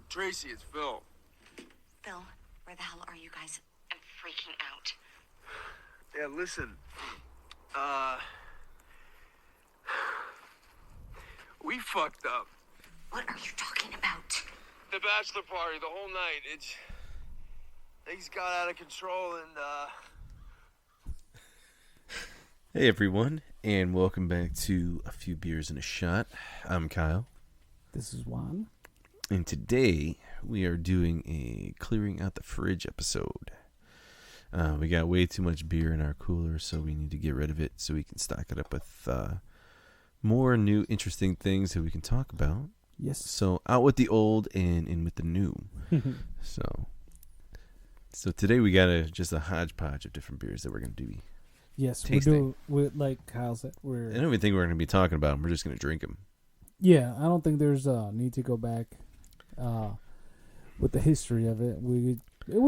Tracy, it's Phil. Phil, where the hell are you guys? I'm freaking out. Yeah, listen. We fucked up. What are you talking about? The bachelor party, the whole night. Things got out of control and, Hey everyone, and welcome back to A Few Beers and a Shot. I'm Kyle. This is Juan. And today we are doing a clearing out the fridge episode. We got way too much beer in our cooler, so we need to get rid of it so we can stock it up with more new interesting things that we can talk about. Yes. So out with the old and in with the new. So today we got just a hodgepodge of different beers that we're going to do. Yes, Tasting. we're like Kyle said. I don't even think we're going to be talking about them. We're just going to drink them. Yeah, I don't think there's need to go back with the history of it. We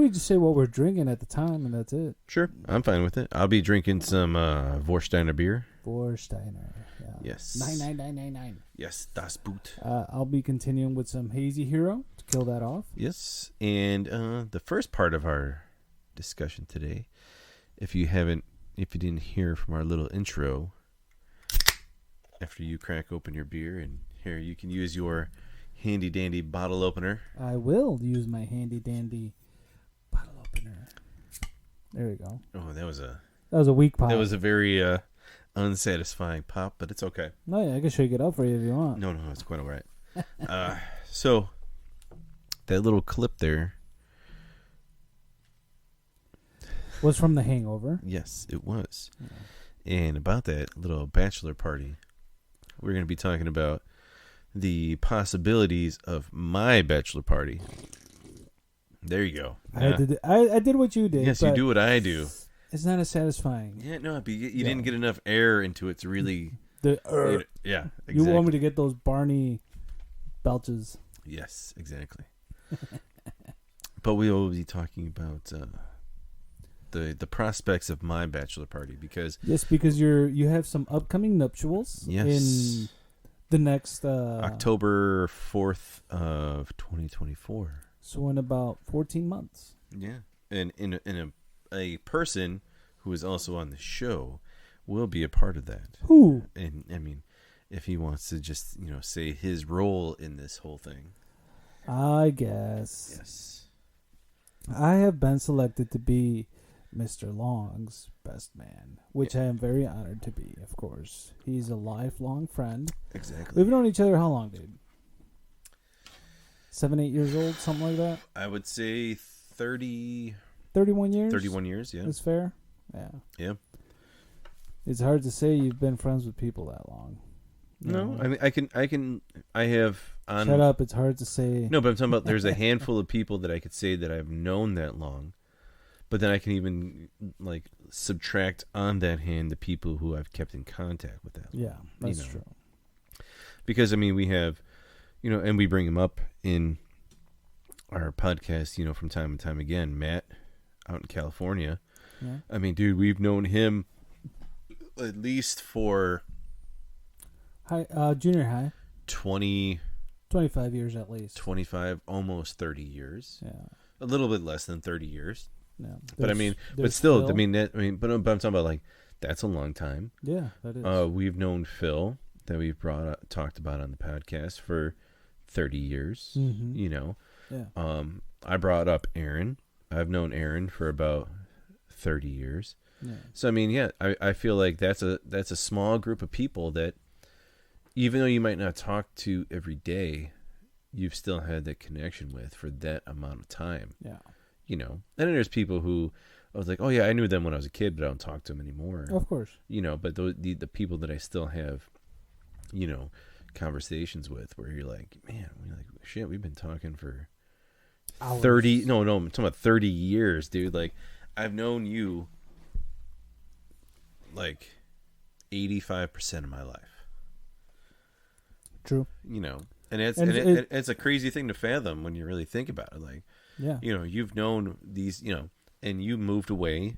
just say what we're drinking at the time, and that's it. Sure, I'm fine with it. I'll be drinking some Vorsteiner beer. Vorsteiner. Yeah. Yes. 99999. Yes, Das Boot. I'll be continuing with some Hazy Hero to kill that off. Yes, and the first part of our discussion today, if you didn't hear from our little intro, after you crack open your beer, and here you can use your handy dandy bottle opener. I will use my handy dandy bottle opener. There we go. Oh, that was a weak pop. That was a very unsatisfying pop, but it's okay. No, yeah, I can shake it up for you if you want. No, it's quite all right. So that little clip there. Was from The Hangover. Yes, it was. Yeah. And about that little bachelor party, we're going to be talking about the possibilities of my bachelor party. There you go. I did what you did. Yes, you do what I do. It's not as satisfying. Yeah, no, but you didn't get enough air into it to really... Yeah, exactly. You want me to get those Barney belches. Yes, exactly. But we will be talking about... The prospects of my bachelor party because you have some upcoming nuptials in the next October 4th of 2024. So in about 14 months. Yeah, and in a person who is also on the show will be a part of that. Who? And I mean, if he wants to just say his role in this whole thing, I guess. Yes, I have been selected to be Mr. Long's best man, which I am very honored to be, of course. He's a lifelong friend. Exactly. We've known each other how long, dude? 7, 8 years old, something like that? I would say 30... 31 years? 31 years, yeah. That's fair? Yeah. Yeah. It's hard to say you've been friends with people that long. No, I mean, I have... Shut up, it's hard to say. No, but I'm talking about there's a handful of people that I could say that I've known that long. But then I can even subtract on that hand the people who I've kept in contact with that. Yeah, that's true. Because I mean, we have, and we bring him up in our podcast, from time to time again. Matt, out in California. Yeah. I mean, dude, we've known him at least for junior high. 25 years at least. 25, almost 30 years. Yeah. A little bit less than 30 years. No, but I mean, but still, Phil. But I'm talking about that's a long time. Yeah, that is. We've known Phil that we've talked about on the podcast for 30 years. Mm-hmm. Yeah. I brought up Aaron. I've known Aaron for about 30 years. Yeah. So I mean, yeah, I feel like that's a small group of people that, even though you might not talk to every day, you've still had that connection with for that amount of time. Yeah. And then there's people who I was like, oh yeah, I knew them when I was a kid, but I don't talk to them anymore. Of course. But the people that I still have, conversations with, where you're like, man, shit, we've been talking for hours. 30. No, I'm talking about 30 years, dude. Like, I've known you 85% of my life. True. And it's a crazy thing to fathom when you really think about it. Yeah. You've known these, and you moved away,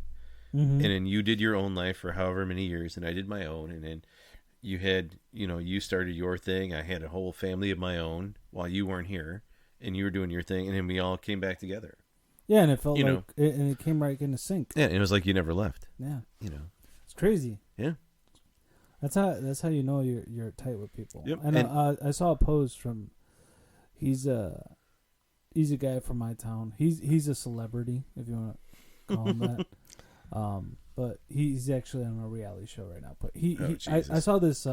mm-hmm. and then you did your own life for however many years, and I did my own, and then you had, you started your thing. I had a whole family of my own while you weren't here, and you were doing your thing, and then we all came back together. Yeah, and it felt You like know. and it came right into sync. Yeah, and it was like you never left. Yeah, You know. it's crazy. Yeah. That's how you know you're tight with people. Yep. And, And- I saw a post from he's a guy from my town. He's a celebrity, if you want to call him that. But he's actually on a reality show right now. But I Jesus. saw this.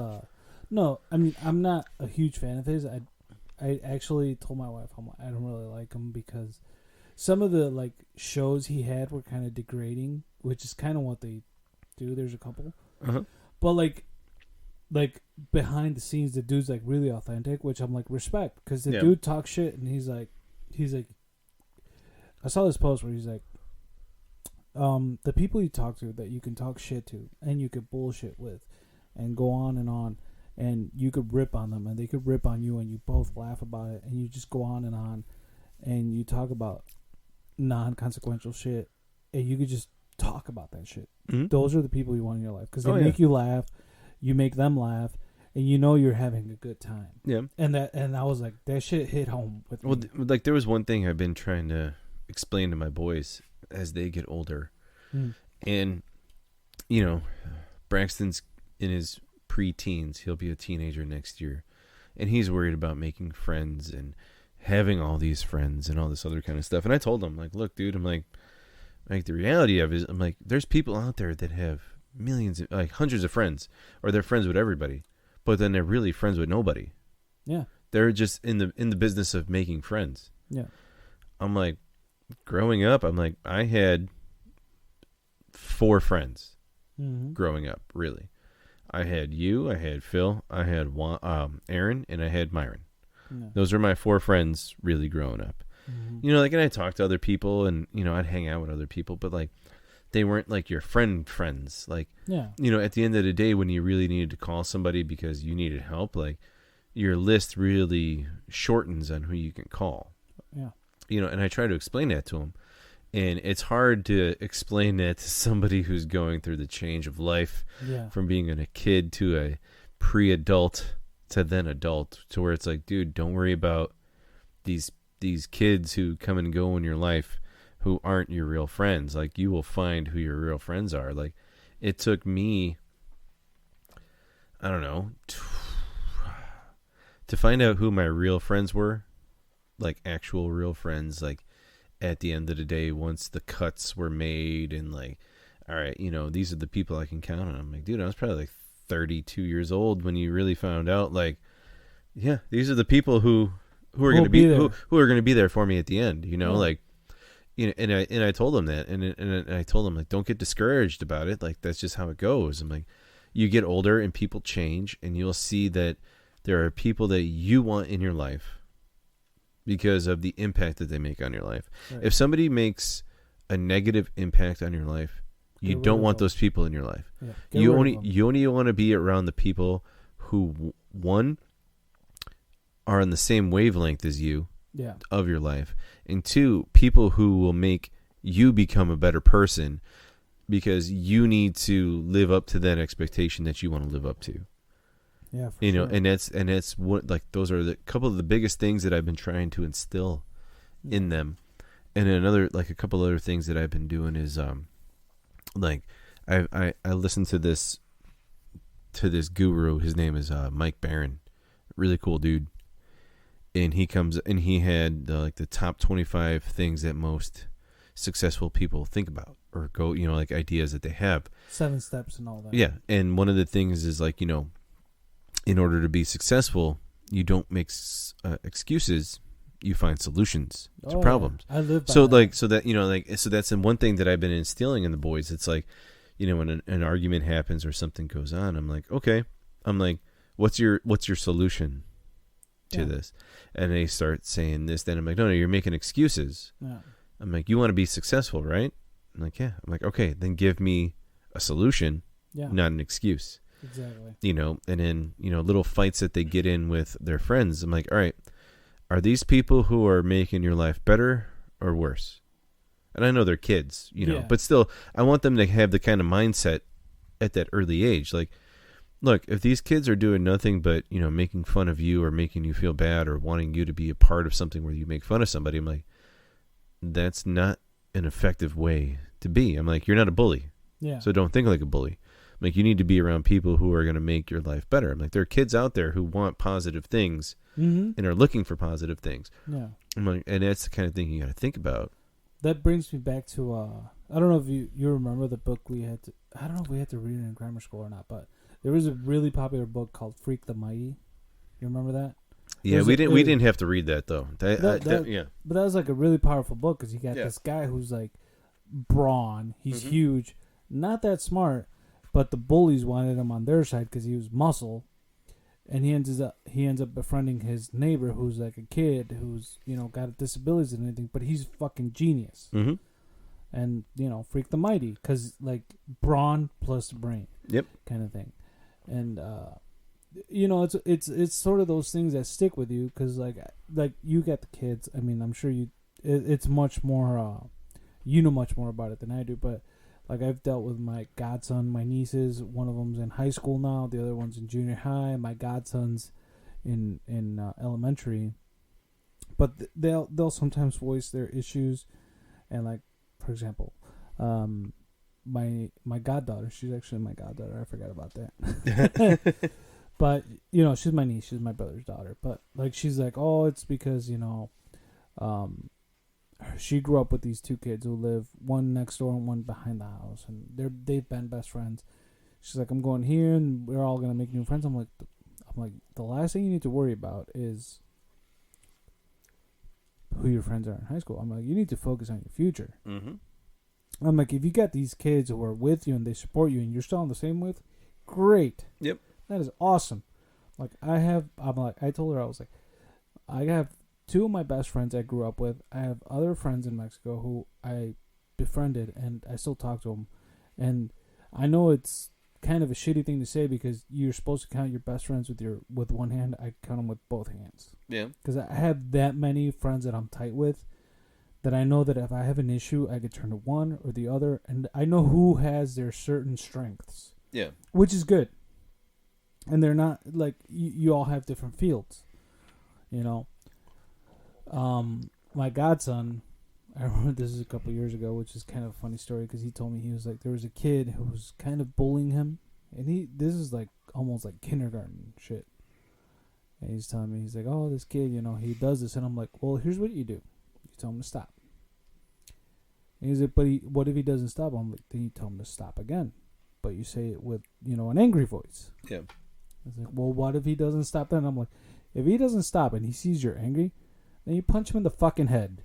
No, I mean I'm not a huge fan of his. I actually told my wife I don't really like him because some of the like shows he had were kind of degrading, which is kind of what they do. There's a couple, but like behind the scenes, the dude's like really authentic, which I'm like respect because the dude talks shit and he's like, I saw this post where he's like, the people you talk to that you can talk shit to and you could bullshit with, and go on, and you could rip on them and they could rip on you and you both laugh about it and you just go on and you talk about non-consequential shit and you could just talk about that shit. Mm-hmm. Those are the people you want in your life because they Oh, yeah. make you laugh, you make them laugh, and you know you're having a good time. Yeah. And I was like, that shit hit home with Well, me. like there was one thing I've been trying to explain to my boys as they get older, and you know, Braxton's in his pre-teens. He'll be a teenager next year, and he's worried about making friends and having all these friends and all this other kind of stuff. And I told him, like, look, dude, I'm like the reality of it is, I'm like, there's people out there that have millions, like hundreds of friends, or they're friends with everybody, but then they're really friends with nobody. Yeah. They're just in the business of making friends. Yeah. I'm like, growing up, I'm like, I had 4 friends growing up, really. I had you, I had Phil, I had Aaron, and I had Myron. Yeah. Those were my 4 friends really growing up. You know, like, and I talked to other people, and, you know, I'd hang out with other people, but, like, they weren't, like, your friends. Like, Yeah. you know, at the end of the day, when you really needed to call somebody because you needed help, like, your list really shortens on who you can call. Yeah. You know, and I try to explain that to them. And it's hard to explain that to somebody who's going through the change of life Yeah. from being a kid to a pre-adult to then adult, to where it's like, dude, don't worry about these kids who come and go in your life who aren't your real friends. Like, you will find who your real friends are. Like, it took me, I don't know, to find out who my real friends were, like actual real friends, like at the end of the day, once the cuts were made and like, all right, you know, these are the people I can count on. I'm like, dude, I was probably like 32 years old when you really found out, like, yeah, these are the people who are going to be who are going to be there for me at the end, you know, like, you know, and I told them that, and I told them, like, don't get discouraged about it. Like, that's just how it goes. I'm like, you get older and people change, and you'll see that there are people that you want in your life because of the impact that they make on your life. Right. If somebody makes a negative impact on your life, you don't want those people in your life. Yeah. You only want to be around the people who, one, are on the same wavelength as you of your life, and 2, people who will make you become a better person because you need to live up to that expectation that you want to live up to. Yeah, you know, and that's what, like, those are the couple of the biggest things that I've been trying to instill in them. And another, like, a couple other things that I've been doing is like I listened to this guru. His name is Mike Barron, really cool dude. And he comes and he had like the top 25 things that most successful people think about or go, you know, like ideas that they have. 7 steps and all that. Yeah, and one of the things is, like, you know, in order to be successful, you don't make excuses. You find solutions to problems. I live by that. Like, so that, you know, like, so that's one thing that I've been instilling in the boys. It's like, you know, when an argument happens or something goes on, I'm like, okay, what's your solution to this? And they start saying this. Then I'm like, no, you're making excuses. Yeah. I'm like, you want to be successful, right? I'm like, yeah. I'm like, okay, then give me a solution, not an excuse. Exactly. You know, and then, you know, little fights that they get in with their friends. I'm like, all right, are these people who are making your life better or worse? And I know they're kids, you know, but still, I want them to have the kind of mindset at that early age. Like, look, if these kids are doing nothing but, making fun of you or making you feel bad or wanting you to be a part of something where you make fun of somebody, I'm like, that's not an effective way to be. I'm like, you're not a bully. Yeah. So don't think like a bully. I'm like, you need to be around people who are going to make your life better. I'm like, there are kids out there who want positive things and are looking for positive things. Yeah. I'm like, and that's the kind of thing you got to think about. That brings me back to, I don't know if you remember the book we had to, I don't know if we had to read it in grammar school or not, but there was a really popular book called Freak the Mighty. You remember that? Yeah, we didn't have to read that though. Yeah. But that was like a really powerful book because you got this guy who's like brawn. He's huge, not that smart, but the bullies wanted him on their side because he was muscle. And he ends up befriending his neighbor who's like a kid who's, got disabilities and anything, but he's fucking genius. Mm-hmm. And, Freak the Mighty, because, like, brawn plus brain. Yep. Kind of thing. And, it's sort of those things that stick with you, because, like you got the kids. I mean, I'm sure it's much more, you know much more about it than I do, but, like, I've dealt with my godson, my nieces. One of them's in high school now. The other one's in junior high. My godson's in elementary. But they'll sometimes voice their issues. And, like, for example, my goddaughter, she's actually my goddaughter. I forgot about that. But, she's my niece. She's my brother's daughter. But, like, she's like, oh, it's because, she grew up with these two kids who live one next door and one behind the house, and they've been best friends. She's like, I'm going here, and we're all gonna make new friends. I'm like, the last thing you need to worry about is who your friends are in high school. I'm like, you need to focus on your future. Mm-hmm. I'm like, if you got these kids who are with you and they support you, and you're still on the same with, great. Yep, that is awesome. Like I told her, I was like, I have two of my best friends I grew up with. I have other friends in Mexico who I befriended, and I still talk to them. And I know it's kind of a shitty thing to say because you're supposed to count your best friends with one hand. I count them with both hands. Yeah. Because I have that many friends that I'm tight with that I know that if I have an issue, I could turn to one or the other, and I know who has their certain strengths. Yeah. Which is good. And they're not like you all have different fields, my godson, I remember this is a couple years ago, which is kind of a funny story because he told me, he was like, there was a kid who was kind of bullying him, and this is like almost like kindergarten shit. And he's telling me, he's like, oh, this kid, he does this, and I'm like, well, here's what you do: you tell him to stop. And he's like, but what if he doesn't stop? I'm like, then you tell him to stop again, but you say it with an angry voice. Yeah. I was like, well, what if he doesn't stop then? I'm like, if he doesn't stop and he sees you're angry, then you punch him in the fucking head.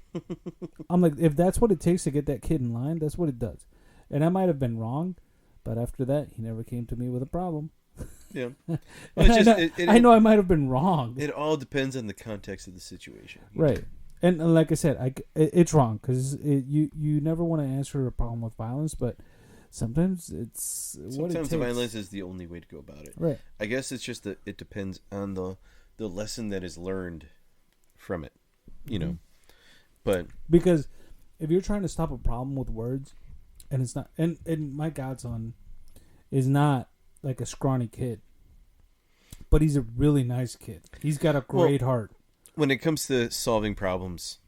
I'm like, if that's what it takes to get that kid in line, that's what it does. And I might have been wrong, but after that, he never came to me with a problem. Yeah. I know I might have been wrong. It all depends on the context of the situation. Right. And like I said, it's wrong because you never want to answer a problem with violence, but sometimes it's what it takes. Sometimes violence is the only way to go about it. Right. I guess it's just that it depends on the lesson that is learned from it. But because if you're trying to stop a problem with words, and it's not, and my godson is not like a scrawny kid, but he's a really nice kid. He's got a great heart. When it comes to solving problems,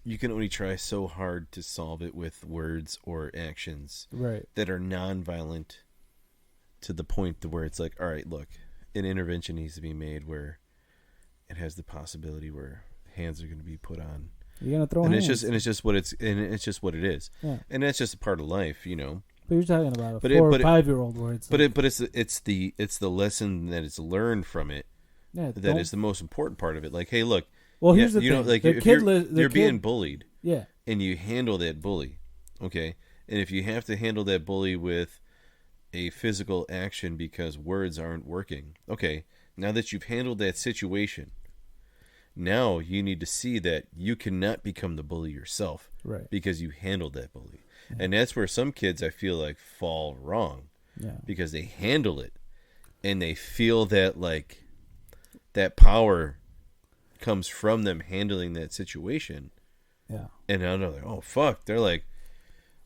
you can only try so hard to solve it with words or actions that are non-violent to the point to where it's like, all right, look, an intervention needs to be made where it has the possibility where hands are going to be put on. You're going to throw hands. It's just what it is. Yeah. And that's just a part of life, But you're talking about a 4 or 5-year-old where it's it's the lesson that is learned from it that is the most important part of it. Like, hey, look, well, here's the thing. Like, if you're being bullied, and you handle that bully, okay, and if you have to handle that bully with a physical action because words aren't working, okay, now that you've handled that situation, now you need to see that you cannot become the bully yourself, right? Because you handled that bully, and that's where some kids I feel like fall wrong, because they handle it, and they feel that like that power comes from them handling that situation, and I know they're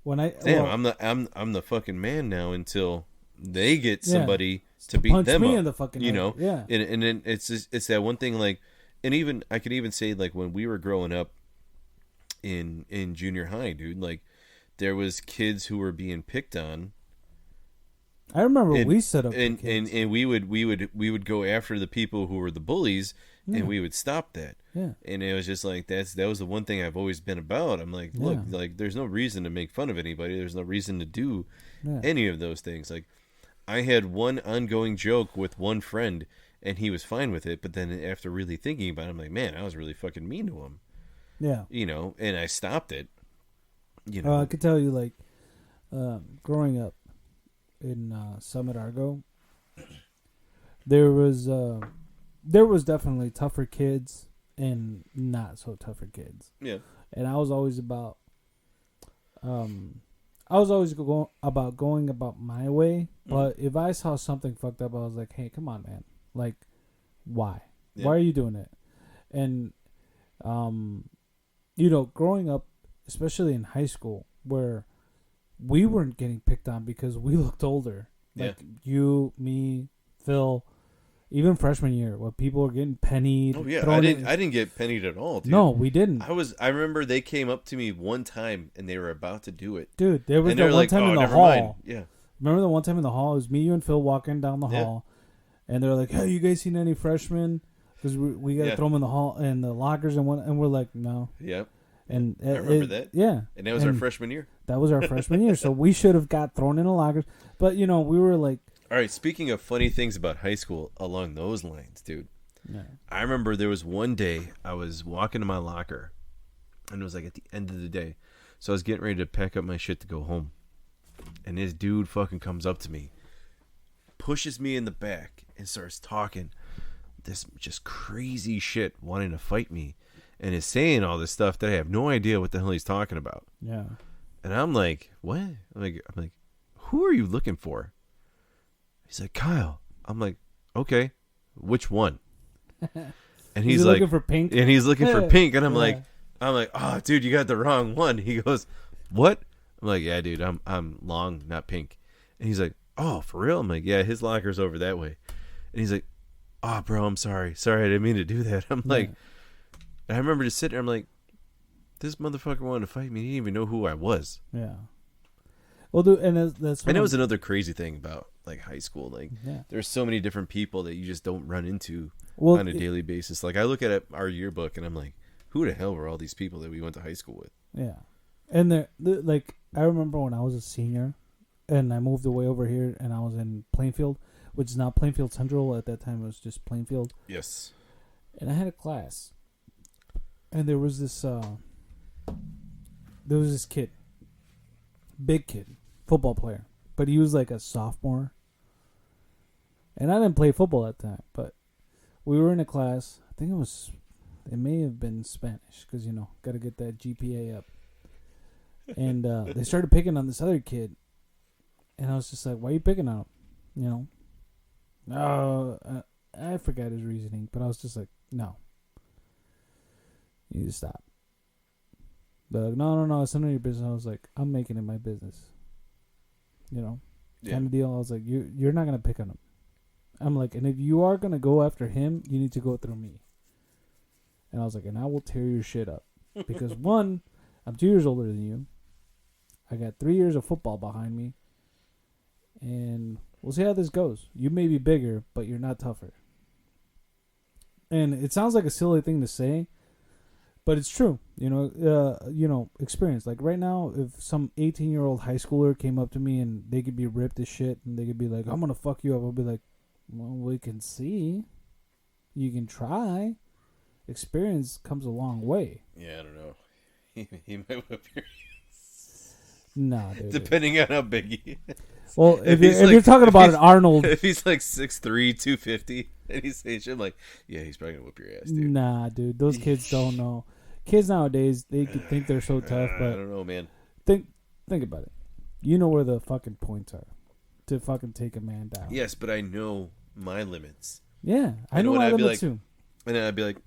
I'm the fucking man now until they get Yeah. somebody to beat Punch them me up, in the fucking you head. know. Yeah. And then it's that one thing, like, and even I could even say, like, when we were growing up in junior high, dude, like, there was kids who were being picked on. I remember And, we set up and, for kids. and we would go after the people who were the bullies, Yeah. and we would stop that. Yeah. And it was just like that was the one thing I've always been about. I'm like, look, Yeah. like, there's no reason to make fun of anybody. There's no reason to do Yeah. any of those things. Like, I had one ongoing joke with one friend, and he was fine with it. But then after really thinking about it, I'm like, man, I was really fucking mean to him, Yeah. you know. And I stopped it, you know. I could tell you, like, growing up in Summit Argo, there was definitely tougher kids and not so tougher kids. Yeah. And I was always about, going about my way. But if I saw something fucked up, I was like, hey, come on, man. Like, why? Yeah. Why are you doing it? And, growing up, especially in high school, where we weren't getting picked on because we looked older. Like you, me, Phil, even freshman year, where people were getting pennied. Oh yeah, thrown I in- didn't get pennied at all, dude. No, we didn't. I remember they came up to me one time and they were about to do it. Dude, there was And they that were one like, time oh, in the never hall. mind. Yeah. Remember the one time in the hall? It was me, you, and Phil walking down the Yeah. hall, and they're like, "Hey, you guys seen any freshmen? Because we got to Yeah. throw them in the hall and the lockers and we're like, no. Yep. And I remember that. Yeah, And that was our freshman year. That was our freshman year, so we should have got thrown in the lockers. But we were like, All right, speaking of funny things about high school along those lines, dude. yeah, I remember there was one day I was walking to my locker, and it was like at the end of the day. So I was getting ready to pack up my shit to go home. And this dude fucking comes up to me, pushes me in the back, and starts talking this just crazy shit, wanting to fight me, and is saying all this stuff that I have no idea what the hell he's talking about. yeah. And I'm like, what? I'm like, who are you looking for? He's like, Kyle. I'm like, okay, which one? And he's like, looking for Pink. and he's looking for Pink, and I'm Yeah. like, oh, dude, you got the wrong one. He goes, what? I'm like, yeah, dude, I'm long, not pink. And he's like, oh, for real? I'm like, yeah, his locker's over that way. And he's like, oh, bro, I'm sorry, I didn't mean to do that. I'm like, and I remember just sitting there, I'm like, this motherfucker wanted to fight me. He didn't even know who I was. Yeah. Well, dude, and that's And it was another crazy thing about like high school. Like, Yeah. there's so many different people that you just don't run into Well, on a daily basis. Like, I look at our yearbook and I'm like, who the hell were all these people that we went to high school with? Yeah, and like I remember when I was a senior, and I moved away over here, and I was in Plainfield, which is now Plainfield Central. At that time, it was just Plainfield. Yes. And I had a class, and there was this kid, big kid, football player, but he was like a sophomore. And I didn't play football at that time, but we were in a class. I think it may have been Spanish, because got to get that GPA up. And they started picking on this other kid, and I was just like, "Why are you picking on him?" I forgot his reasoning, but I was just like, "No, you need to stop." They're like, no, it's none of your business. I was like, "I'm making it my business." Yeah. Kind of deal. I was like, "You're not gonna pick on him." I'm like, "And if you are gonna go after him, you need to go through me." And I was like, "And I will tear your shit up, because one, I'm 2 years older than you. I got 3 years of football behind me. And we'll see how this goes. You may be bigger, but you're not tougher." And it sounds like a silly thing to say, but it's true. Experience. Like right now, if some 18-year-old high schooler came up to me and they could be ripped as shit and they could be like, "I'm going to fuck you up," I'll be like, "Well, we can see. You can try." Experience comes a long way. Yeah, I don't know. He might whip your Nah, dude. depending on how big he is. Well, if he's you're talking about an he's- Arnold, If he's like 6'3", 250, and he's saying shit, I'm like, yeah, he's probably gonna whip your ass, dude. nah, dude. Those kids don't know. Kids nowadays, they could think they're so tough, I but don't know, man. think about it. You know where the fucking points are to fucking take a man down. Yes, but I know my limits. Yeah, I And know when my I'd be limits like- too. And then I'd be like,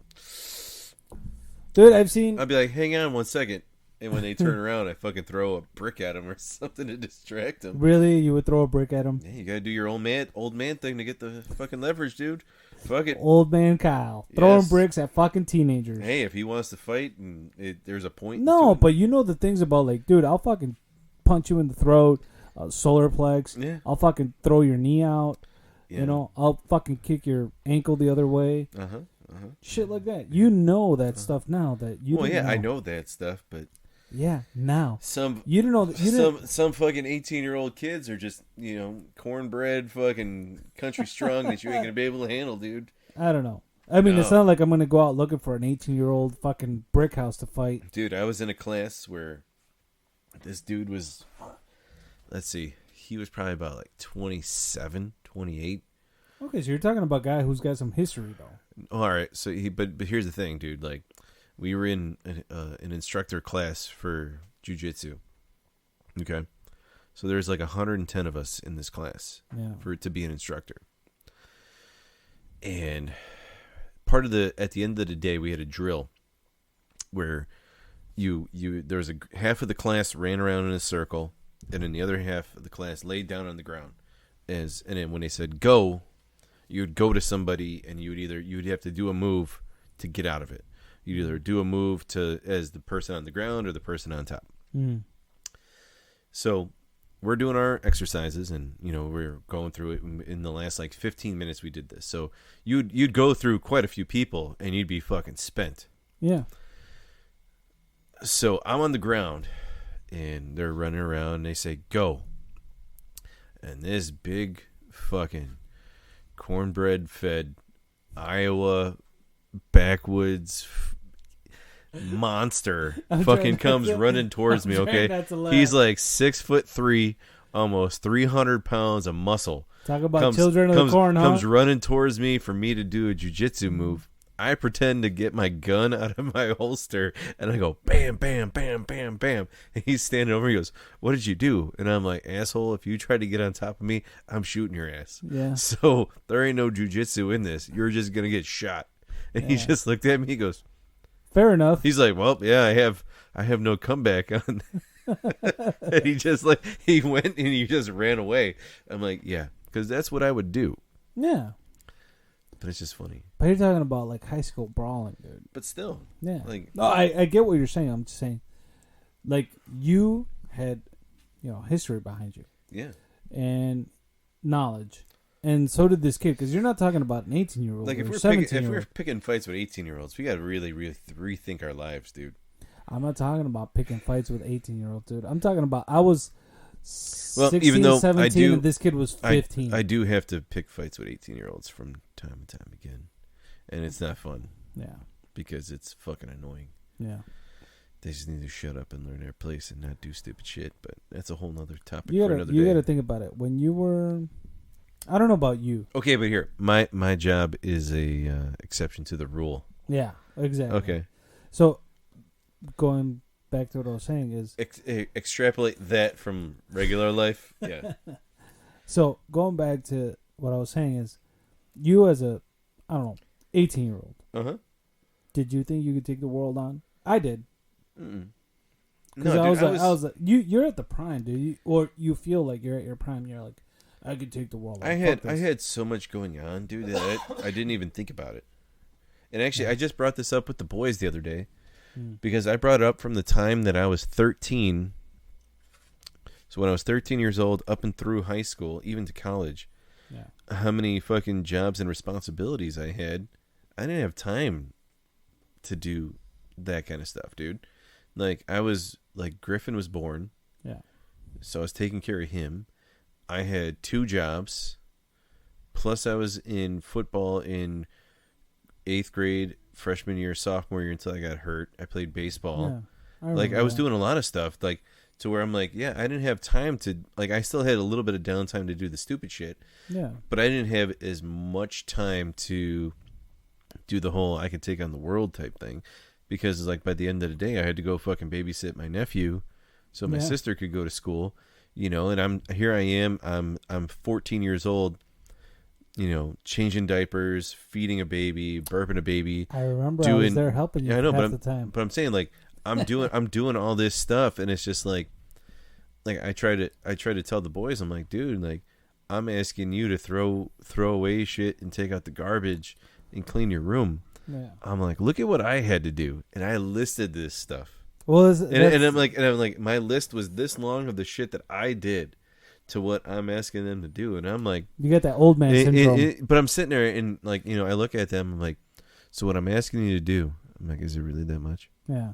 Dude, I've seen. hang on one second. And when they turn around, I fucking throw a brick at them or something to distract them. Really? You would throw a brick at him? Yeah, you gotta do your old man thing to get the fucking leverage, dude. Fuck it. Old man Kyle. Throwing Yes. bricks at fucking teenagers. Hey, if he wants to fight and there's a point. No, to it. but you know the things about, like, dude, I'll fucking punch you in the throat, solar plex. Yeah. I'll fucking throw your knee out. Yeah. You know, I'll fucking kick your ankle the other way. Shit like that. You know that stuff now that you. Well, didn't yeah, I know that stuff, but Yeah, now some you didn't know. You didn't. some fucking 18-year-old kids are just cornbread fucking country strong that you ain't gonna be able to handle, dude. I don't know. I mean, it's No. not like I'm gonna go out looking for an 18-year-old fucking brick house to fight. Dude, I was in a class where this dude was, let's see, he was probably about like 27, 28. Okay, so you're talking about a guy who's got some history, though. All right, so but here's the thing, dude. Like, we were in an instructor class for jiu-jitsu. Okay, so there's like 110 of us in this class for it to be an instructor. And part of at the end of the day, we had a drill where there was half of the class ran around in a circle, and then the other half of the class laid down on the ground. And then when they said go, you would go to somebody, and you'd have to do a move to get out of it. You'd either do a move as the person on the ground or the person on top. So we're doing our exercises, and we're going through it. In the last like 15 minutes, we did this. So you'd go through quite a few people, and you'd be fucking spent. Yeah. So I'm on the ground, and they're running around, and they say go, and this big fucking cornbread fed Iowa backwoods monster fucking comes running towards me. Okay, he's like 6'3", almost 300 pounds of muscle. Talk about children of the corn, huh? Comes running towards me for me to do a jiu-jitsu move. I pretend to get my gun out of my holster, and I go bam, bam, bam, bam, bam. And he's standing over. He goes, "What did you do?" And I'm like, "Asshole! If you try to get on top of me, I'm shooting your ass." Yeah. So there ain't no jujitsu in this. You're just gonna get shot. And he just looked at me. He goes, "Fair enough." He's like, "Well, yeah, I have no comeback on." And he went and he just ran away. I'm like, yeah, because that's what I would do. Yeah. But it's just funny. But you're talking about like high school brawling, dude. But still, yeah. Like, no, I get what you're saying. I'm just saying, like, you had, history behind you. Yeah. And knowledge, and so did this kid. Because you're not talking about an 18-year-old. Like, if we're picking fights with 18-year-olds, we got to really, really rethink our lives, dude. I'm not talking about picking fights with 18-year-olds, dude. I'm talking about I was 16, even though 17, and this kid was 15. I do have to pick fights with 18-year-olds from time and time again, and it's not fun. Yeah, because it's fucking annoying. Yeah, they just need to shut up and learn their place and not do stupid shit. But that's a whole nother topic for another day. You got to think about it. When you were, I don't know about you. Okay, but here, my job is a exception to the rule. Yeah, exactly. Okay, so going back to what I was saying is extrapolate that from regular life. Yeah. So going back to what I was saying is, you as a, 18-year-old. Did you think you could take the world on? I did. Because I was like, you're at the prime, dude. Or you feel like you're at your prime. You're like, I could take the world on. I had so much going on, dude, that I didn't even think about it. And actually, I just brought this up with the boys the other day. Because I brought it up from the time that I was 13. So when I was 13 years old, up and through high school, even to college, how many fucking jobs and responsibilities I had. I didn't have time to do that kind of stuff, dude. Like, Griffin was born. Yeah. So I was taking care of him. I had 2 jobs. Plus I was in football in 8th grade, freshman year, sophomore year until I got hurt. I played baseball. Yeah, I was doing a lot of stuff, to where I'm like, yeah, I didn't have time to, I still had a little bit of downtime to do the stupid shit. Yeah. But I didn't have as much time to do the whole I could take on the world type thing. Because, by the end of the day, I had to go fucking babysit my nephew so my sister could go to school, and I'm 14 years old, changing diapers, feeding a baby, burping a baby. I remember I was there helping you half the time. But I'm saying, I'm doing all this stuff, and it's just like I try to tell the boys, I'm like, dude, like I'm asking you to throw away shit and take out the garbage and clean your room. Yeah. I'm like, look at what I had to do, and I listed this stuff. Well, And I'm like, my list was this long of the shit that I did to what I'm asking them to do, and I'm like, you got that old man syndrome. but I'm sitting there and like, I look at them, I'm like, so what I'm asking you to do, I'm like, is it really that much? Yeah.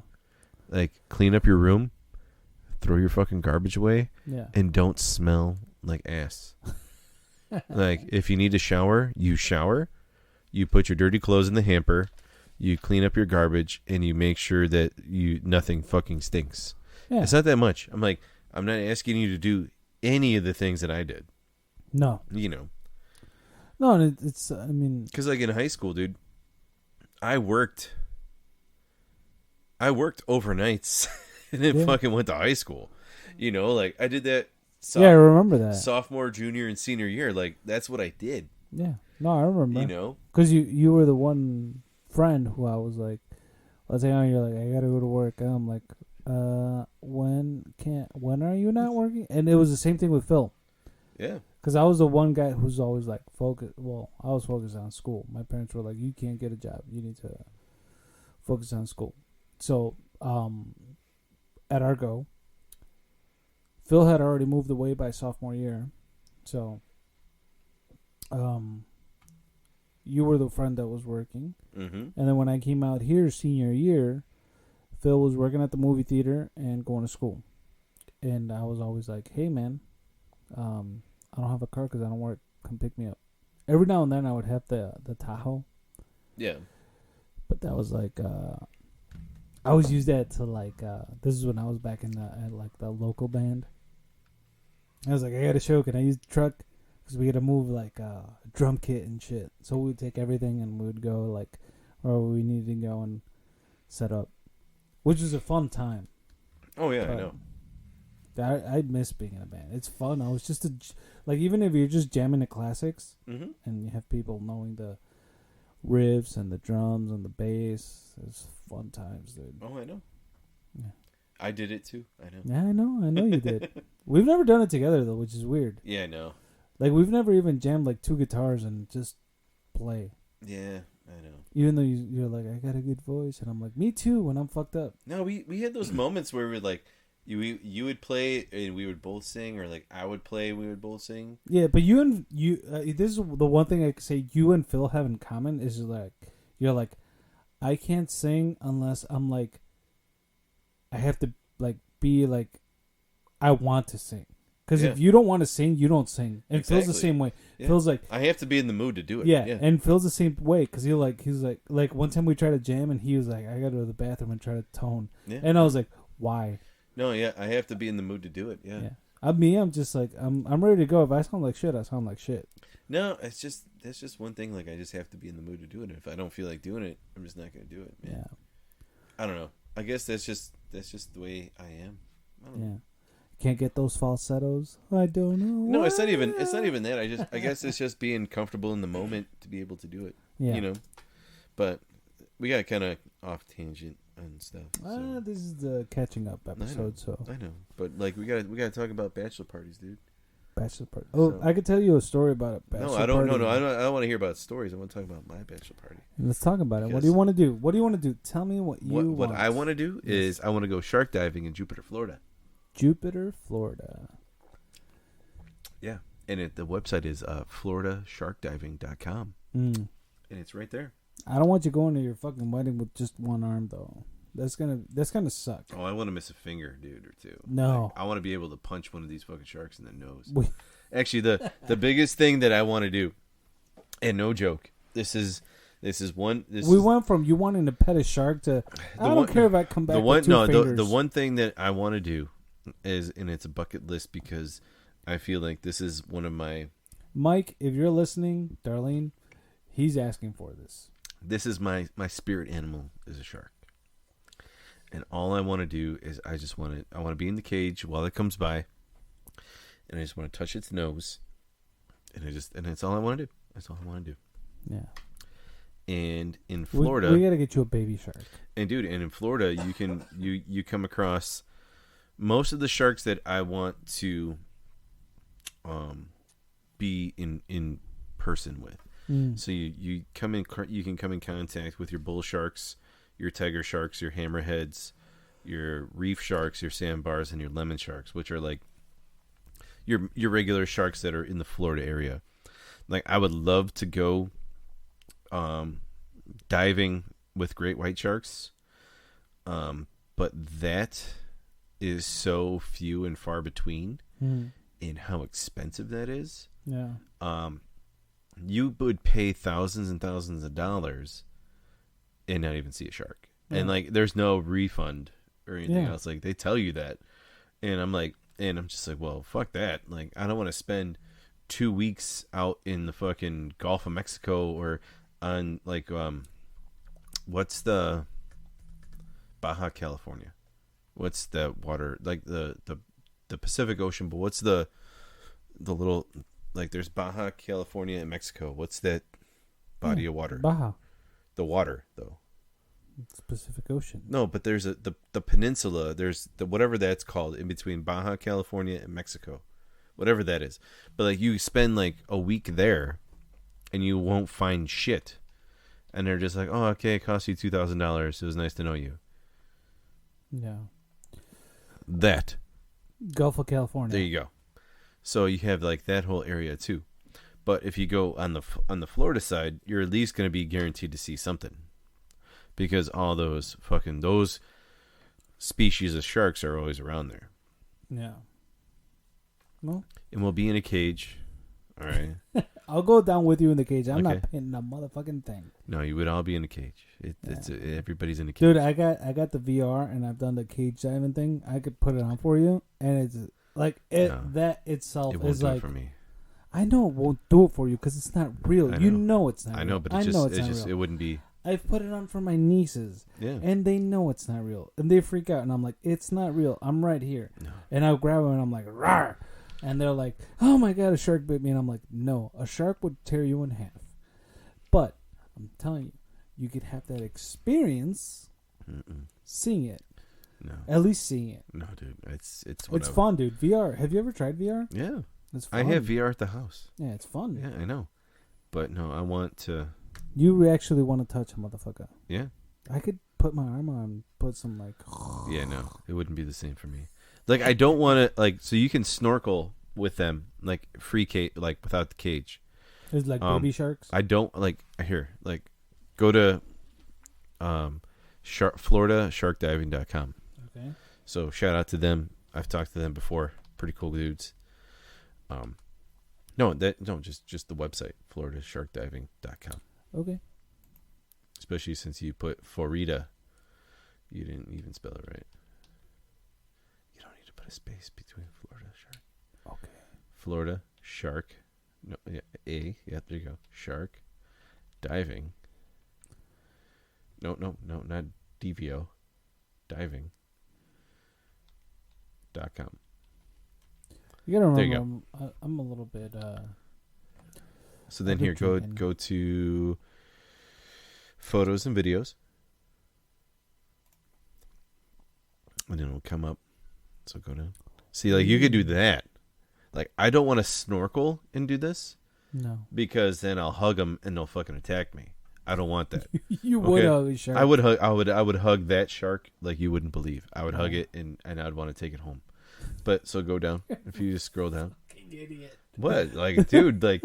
Like, clean up your room, throw your fucking garbage away, Yeah. and don't smell like ass. Like, if you need to shower, you shower, you put your dirty clothes in the hamper, you clean up your garbage, and you make sure that nothing fucking stinks. Yeah. It's not that much. I'm like, I'm not asking you to do any of the things that I did. No. No, and it's, I mean... Because, like, in high school, dude, I worked overnights and then fucking went to high school. Like, I did that. I remember that. Sophomore, junior, and senior year. Like, that's what I did. Yeah. No, I remember. Because you were the one friend who I was like, let's say, you're like, I gotta go to work. And I'm like, when are you not working? And it was the same thing with Phil. Yeah. Because I was the one guy who's always like focused. Well, I was focused on school. My parents were like, you can't get a job. You need to focus on school. So, at Argo, Phil had already moved away by sophomore year. So, you were the friend that was working. Mm-hmm. And then when I came out here senior year, Phil was working at the movie theater and going to school. And I was always like, hey, man, I don't have a car because I don't work. Come pick me up. Every now and then I would have the Tahoe. Yeah. But that was like, I always used that to like, this is when I was back in the local band. I was like, I got a show. Can I use the truck? Because we got to move like a drum kit and shit. So we would take everything and we would go like, where we needed to go and set up. Which was a fun time. Oh, yeah, I know. I miss being in a band. It's fun. I was just like, even if you're just jamming the classics and you have people knowing the riffs and the drums and the bass, it's fun times, dude. Oh, I know. Yeah. I did it too. I know. Yeah, I know you did. We've never done it together though, which is weird. Yeah, I know. Like, we've never even jammed like two guitars and just play. Yeah, I know. Even though you're like, I got a good voice, and I'm like, me too. When I'm fucked up. No, we had those moments where we like. You would play and we would both sing, or like I would play, we would both sing. Yeah, but this is the one thing I could say you and Phil have in common is like, you're like, I can't sing unless I'm like, I have to like be like, I want to sing. Because if you don't want to sing, you don't sing. And Exactly. Phil's the same way. Yeah. Phil's like, I have to be in the mood to do it. yeah. And Phil's the same way because he's like one time we tried to jam and he was like, I got to go to the bathroom and try to tone. Yeah. And I was like, why? No, yeah, I have to be in the mood to do it. Yeah. I'm just like, I'm ready to go. If I sound like shit, I sound like shit. No, that's just one thing. Like, I just have to be in the mood to do it. If I don't feel like doing it, I'm just not gonna do it. Man. Yeah. I don't know. I guess that's just the way I am. I don't know. Can't get those falsettos. I don't know. No, it's not even that. I guess it's just being comfortable in the moment to be able to do it. Yeah. But we got kind of off tangent and stuff. So. This is the catching up episode, I know, but like we gotta talk about bachelor parties, dude. Bachelor party. Oh, I could tell you a story about a bachelor party. I don't want to hear about stories. I want to talk about my bachelor party. Let's talk about it. What do you want to do? What do you want to do? Tell me what you want. What I want to do is I want to go shark diving in Jupiter, Florida. Jupiter, Florida. Yeah, and the website is floridasharkdiving.com. And it's right there. I don't want you going to your fucking wedding with just one arm though. That's gonna suck. Oh, I want to miss a finger, dude, or two. No, like, I want to be able to punch one of these fucking sharks in the nose. Actually, the biggest thing that I want to do, and no joke, we went from you wanting to pet a shark to I don't care if I come back with two fingers. The one thing that I want to do is, and it's a bucket list because I feel like this is one of my... Mike, if you're listening, Darlene, he's asking for this. This is my spirit animal is a shark. And all I want to do is I want to be in the cage while it comes by, and I just want to touch its nose, and that's all I want to do. That's all I want to do. Yeah. And in We Florida, gotta get you a baby shark. and dude, and in Florida, you can you come across most of the sharks that I want to be in person with. So you can come in contact with your bull sharks, your tiger sharks, your hammerheads, your reef sharks, your sandbars, and your lemon sharks, which are like your regular sharks that are in the Florida area. Like I would love to go diving with great white sharks, but that is so few and far between, and how expensive that is. Yeah. You would pay thousands and thousands of dollars and not even see a shark. Yeah. And like there's no refund or anything Yeah. else. Like they tell you that. And I'm just like, well, fuck that. Like I don't want to spend 2 weeks out in the fucking Gulf of Mexico or on like what's the Baja California? What's that water like the Pacific Ocean, but what's the little like there's Baja California and Mexico. What's that body of water? Baja. The water though. It's Pacific Ocean. No, but there's the peninsula. There's the whatever that's called in between Baja California and Mexico, whatever that is. But like you spend like a week there, and you won't find shit, and they're just like, oh, okay, it cost you $2,000. It was nice to know you. Yeah. That Gulf of California. there you go. So you have like that whole area too. But if you go on the Florida side, you're at least going to be guaranteed to see something. Because all those species of sharks are always around there. Yeah. Well, And we'll be in a cage. All right. I'll go down with you in the cage. I'm Okay. not pinning a motherfucking thing. No, you would all be in a cage. It's everybody's in a cage. Dude, I got the VR and I've done the cage diving thing. I could put it on for you, and it's like No. that itself it won't is do like. it for me. I know it won't do it for you because it's not real. I You know. know it's not. I real. know, but I it's know just not real. it wouldn't be. I've put it on for my nieces, Yeah. and they know it's not real, and they freak out, and I'm like, it's not real. I'm right here, No. and I'll grab them, and I'm like, rawr, and they're like, oh my god, a shark bit me, and I'm like, no, a shark would tear you in half, but I'm telling you, you could have that experience, seeing it, No. at least seeing it. No, dude. It's It's whatever. fun, dude. VR. Have you ever tried VR? Yeah. It's fun. I have VR at the house. Yeah, it's fun. Yeah, I know. But no, I want to. You actually want to touch a motherfucker. Yeah. I could put my arm on, put some like. Yeah, no, it wouldn't be the same for me. Like, I don't want to like. So you can snorkel with them, like free cage, like without the cage. It's like baby sharks. I don't like. Here, like, go to, FloridaSharkDiving.com. Okay. So shout out to them. I've talked to them before. Pretty cool dudes. Just the website, FloridaSharkDiving.com. Okay. Especially since you put Florida. You didn't even spell it right. You don't need to put a space between Florida Shark. Okay. Florida Shark. No, yeah, there you go. Shark Diving. No, not DVO. Diving.com. You gotta There you remember, I'm a little bit. So then I've here, been drinking. go to photos and videos. And then it'll come up. So go down. See, like, you could do that. Like, I don't want to snorkel and do this No. because then I'll hug them and they'll fucking attack me. I don't want that. You would Okay. hug a shark. I would hug that shark like you wouldn't believe. I would hug it and I'd want to take it home. But so go down. If you just scroll down. Idiot. What? Like, dude, like,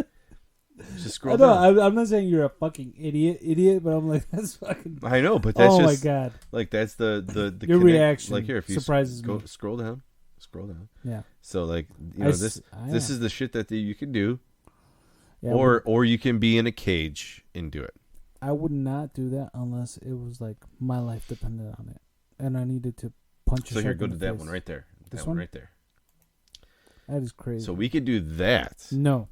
just I scroll know. down. I'm not saying you're a fucking idiot, but I'm like, that's fucking. I know, but that's Oh just my god. like that's the Your reaction Like, here, if you surprises go me. scroll down. Yeah. So like, you I know, s- this I this know. is the shit that you can do, Yeah, or you can be in a cage and do it. I would not do that unless it was like my life depended on it, and I needed to punch. So a here, shark go in to the that face. one right there. This That one one? right there. That is crazy. So we could do that. No.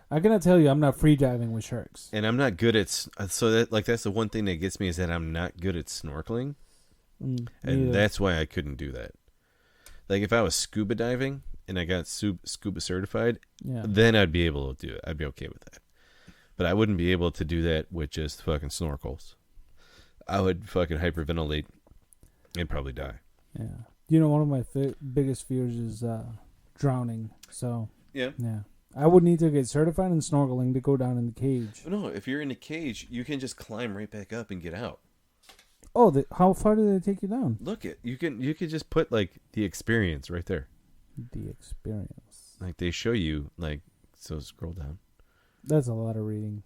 I cannot tell you, I'm not free diving with sharks. And I'm not good at so that like that's the one thing that gets me is that I'm not good at snorkeling, and Neither. that's why I couldn't do that. Like if I was scuba diving and I got scuba certified, Yeah. then I'd be able to do it. I'd be okay with that. But I wouldn't be able to do that with just fucking snorkels. I would fucking hyperventilate and probably die. Yeah. You know, one of my biggest fears is drowning. So, Yeah. I would need to get certified in snorkeling to go down in the cage. No, if you're in a cage, you can just climb right back up and get out. Oh, how far do they take you down? Look it, you could just put like the experience right there. The experience. Like they show you like, so scroll down. That's a lot of reading.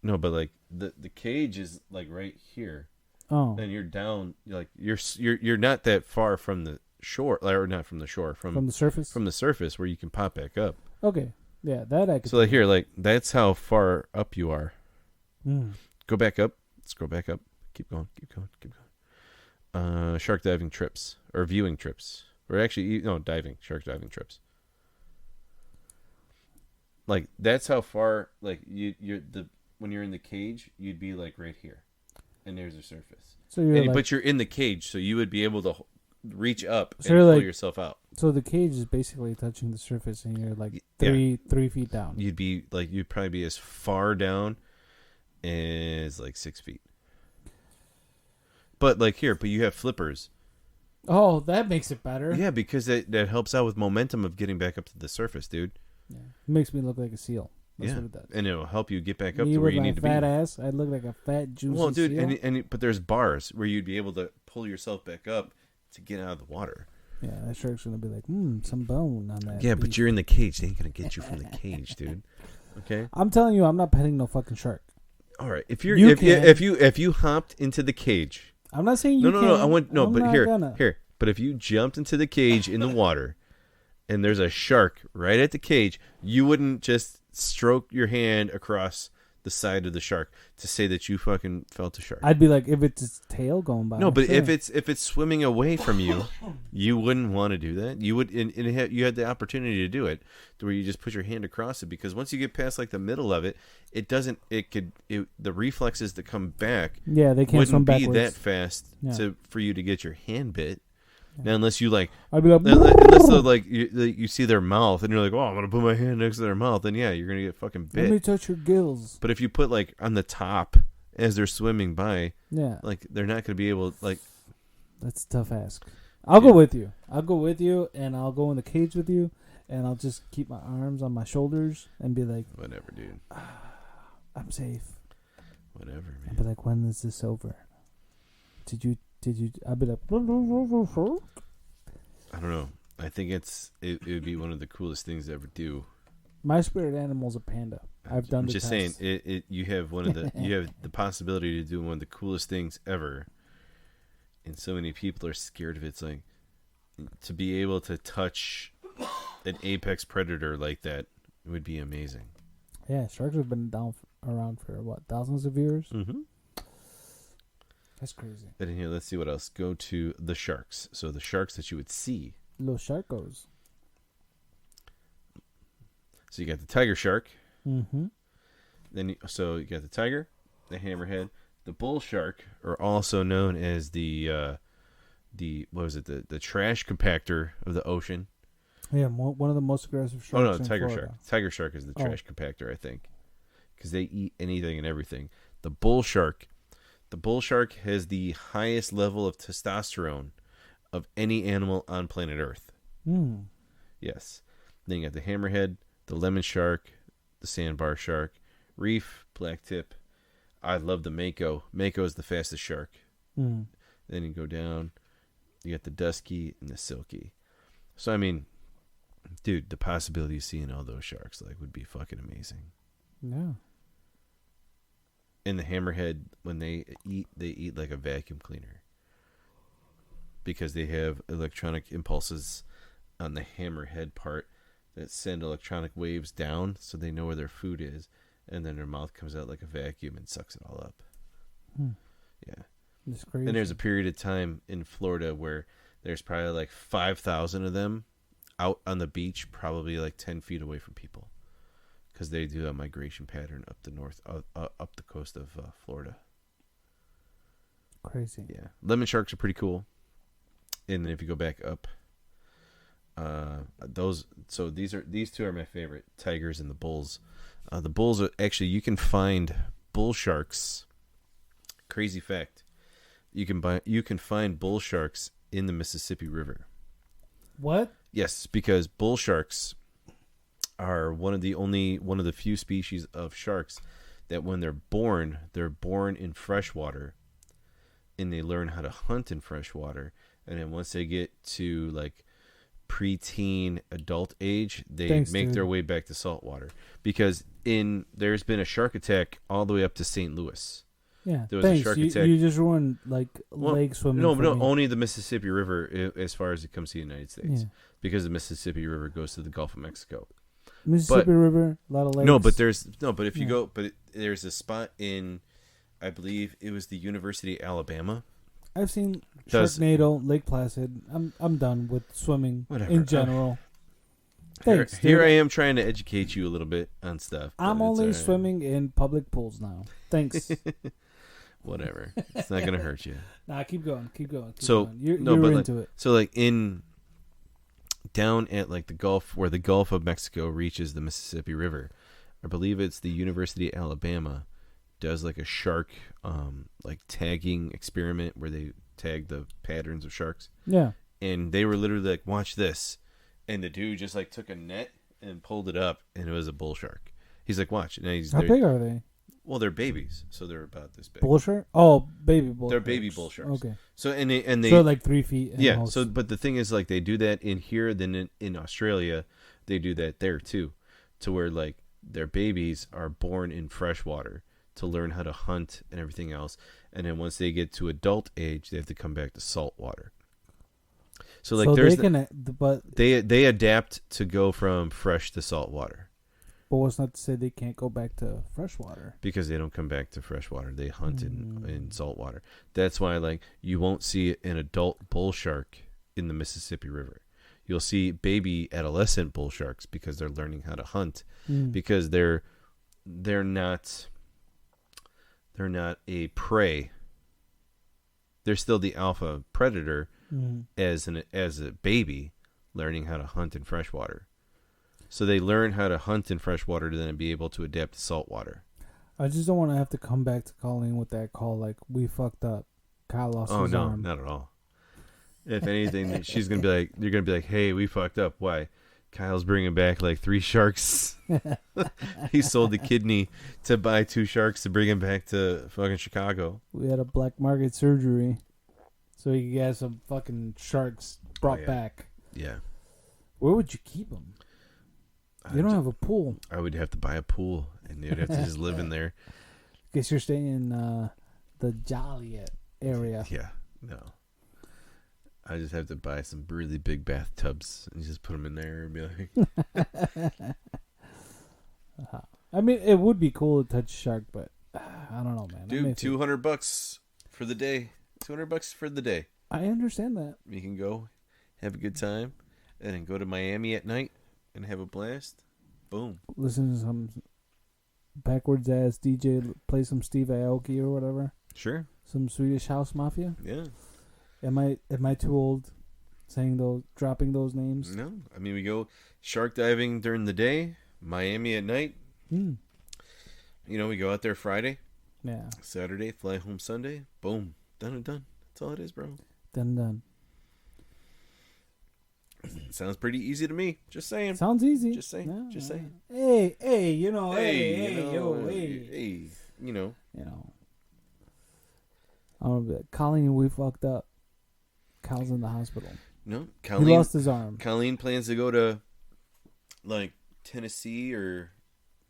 No, but like the cage is like right here. Oh. And you're down, like you're not that far from the shore, or not from the shore, from the surface. from the surface where you can pop back up. Okay. Yeah, that I could. So like here, like that's how far up you are. Mm. Go back up. Scroll back up. Keep going. Keep going. Keep going. Shark diving trips or viewing trips, or actually no diving, shark diving trips. Like that's how far. Like when you're in the cage, you'd be like right here, and there's a surface. So you're but you're in the cage, so you would be able to reach up So and you're pull like- yourself out. So the cage is basically touching the surface, and you're like three feet down. You'd probably be as far down as like 6 feet. But like here, but you have flippers. Oh, that makes it better. Yeah, because that helps out with momentum of getting back up to the surface, dude. Yeah. It makes me look like a seal. That's Yeah, what it does. and it'll help you get back up Me to where with you my need to be. fat ass, I'd look like a fat juicy Well, dude, seal. but there's bars where you'd be able to pull yourself back up to get out of the water. Yeah, that shark's gonna be like, some bone on that. Yeah, but beef." you're in the cage. They ain't gonna get you from the cage, dude. Okay. I'm telling you, I'm not petting no fucking shark. All right. If you hopped into the cage. I'm not saying you No. can't. I want no, I'm but not here. gonna. But if you jumped into the cage in the water, and there's a shark right at the cage, you wouldn't just stroke your hand across the side of the shark to say that you fucking felt a shark. I'd be like, if it's its tail going by. No, but sure. if it's swimming away from you, you wouldn't want to do that. You would, you had the opportunity to do it, to where you just put your hand across it, because once you get past like the middle of it, it doesn't. The reflexes that come back, yeah, they can't swim wouldn't be backwards. that fast Yeah. for you to get your hand bit. Now, unless you like, I'd be like, unless like you see their mouth and you're like, oh, I'm gonna put my hand next to their mouth, then yeah, you're gonna get fucking let me bit. touch your gills. But if you put like on the top as they're swimming by, Yeah, like they're not gonna be able like. that's a tough ask. I'll go with you. I'll go with you, and I'll go in the cage with you, and I'll just keep my arms on my shoulders and be like, Whatever, dude. I'm safe. Whatever, I'll man. be like, when is this over? Did you? I'll be like, I don't know. I think it would be one of the coolest things to ever do. my spirit animal's a panda. I've done I'm the just test. saying, you have you have the possibility to do one of the coolest things ever, and so many people are scared of it. It's like to be able to touch an apex predator like that would be amazing. Yeah, sharks have been around for what, thousands of years? Mm-hmm. That's crazy. But in here, let's see what else. Go to the sharks. So the sharks that you would see. Los sharkos. So you got the tiger shark. Mm-hmm. Then so you got the tiger, the hammerhead, the bull shark, or also known as the what was it, the trash compactor of the ocean. Yeah, one of the most aggressive sharks. Oh no, in tiger Florida. shark. Tiger shark is the Oh. trash compactor, I think, because they eat anything and everything. The bull shark. The bull shark has the highest level of testosterone of any animal on planet Earth. Mm. Yes. Then you got the hammerhead, the lemon shark, the sandbar shark, reef, blacktip. I love the mako. Mako is the fastest shark. Mm. Then you go down, you got the dusky and the silky. So I mean, dude, the possibility of seeing all those sharks like would be fucking amazing. Yeah. And the hammerhead, when they eat like a vacuum cleaner, because they have electronic impulses on the hammerhead part that send electronic waves down, so they know where their food is, and then their mouth comes out like a vacuum and sucks it all up. Yeah. It's crazy. And there's a period of time in Florida where there's probably like 5,000 of them out on the beach, probably like 10 feet away from people, because they do a migration pattern up the north, up the coast of Florida. Crazy. Yeah, lemon sharks are pretty cool. And then if you go back up, these two are my favorite, tigers and the bulls. The bulls are actually, you can find bull sharks. Crazy fact. You can find bull sharks in the Mississippi River. What? Yes, because bull sharks are one of the few species of sharks that when they're born in freshwater, and they learn how to hunt in freshwater, and then once they get to like preteen adult age, they make their way back to saltwater. Because there's been a shark attack all the way up to St. Louis. Yeah, there was a shark attack. You just ruined like lake swimming. No, only the Mississippi River as far as it comes to the United States, Yeah. because the Mississippi River goes to the Gulf of Mexico. Mississippi River, a lot of lakes. But if you go, there's a spot in, I believe it was the University of Alabama. I've seen Sharknado, Lake Placid. I'm done with swimming in general. Thanks. Here I am trying to educate you a little bit on stuff. I'm only swimming in public pools now. Thanks. Whatever. It's not gonna hurt you. Nah, keep going. You're into it. So like down at like the Gulf, where the Gulf of Mexico reaches the Mississippi River, I believe it's the University of Alabama does like a shark like tagging experiment where they tag the patterns of sharks. Yeah. And they were literally like, watch this. And the dude just like took a net and pulled it up, and it was a bull shark. He's like, watch. And how big are they? Well, they're babies, so they're about this big. Bull shark? Oh, baby bull. They're sharks. baby bull sharks. Okay. So and they so like 3 feet. Yeah. Almost. So, but the thing is, like, they do that in here. Then in Australia, they do that there too, to where like their babies are born in freshwater to learn how to hunt and everything else, and then once they get to adult age, they have to come back to salt water. So like they adapt to go from fresh to salt water. But what's not to say they can't go back to freshwater? Because they don't come back to freshwater. They hunt in saltwater. That's why like you won't see an adult bull shark in the Mississippi River. You'll see baby adolescent bull sharks because they're learning how to hunt. Because they're not a prey. They're still the alpha predator as a baby learning how to hunt in freshwater. So they learn how to hunt in freshwater to then be able to adapt to saltwater. I just don't want to have to come back to Colleen with that call like, we fucked up. Kyle lost his arm. Not at all. If anything, she's going to be like, you're going to be like, hey, we fucked up. Why? Kyle's bringing back like 3 sharks. He sold the kidney to buy 2 sharks to bring him back to fucking Chicago. We had a black market surgery so he could get some fucking sharks brought back. Yeah. Where would you keep them? You don't have a pool. I would have to buy a pool, and they'd have to just live in there. Guess you're staying in the Joliet area. Yeah, no. I just have to buy some really big bathtubs and just put them in there and be like... I mean, it would be cool to touch a shark, but I don't know, man. Dude, $200 for the day. $200 for the day. I understand that. You can go, have a good time, and then go to Miami at night and have a blast. Boom. Listen to some backwards ass DJ play some Steve Aoki or whatever. Sure. Some Swedish House Mafia. Yeah. Am I too old dropping those names? No. I mean, we go shark diving during the day, Miami at night. You know, we go out there Friday. Yeah. Saturday, fly home Sunday. Boom. Done and done. That's all it is, bro. Done. Sounds pretty easy to me. Just saying. Sounds easy. Just saying. Yeah. Just saying. Hey, you know, hey, you know. Colleen, we fucked up. Kyle's in the hospital. No, he lost his arm. Colleen plans to go to like Tennessee or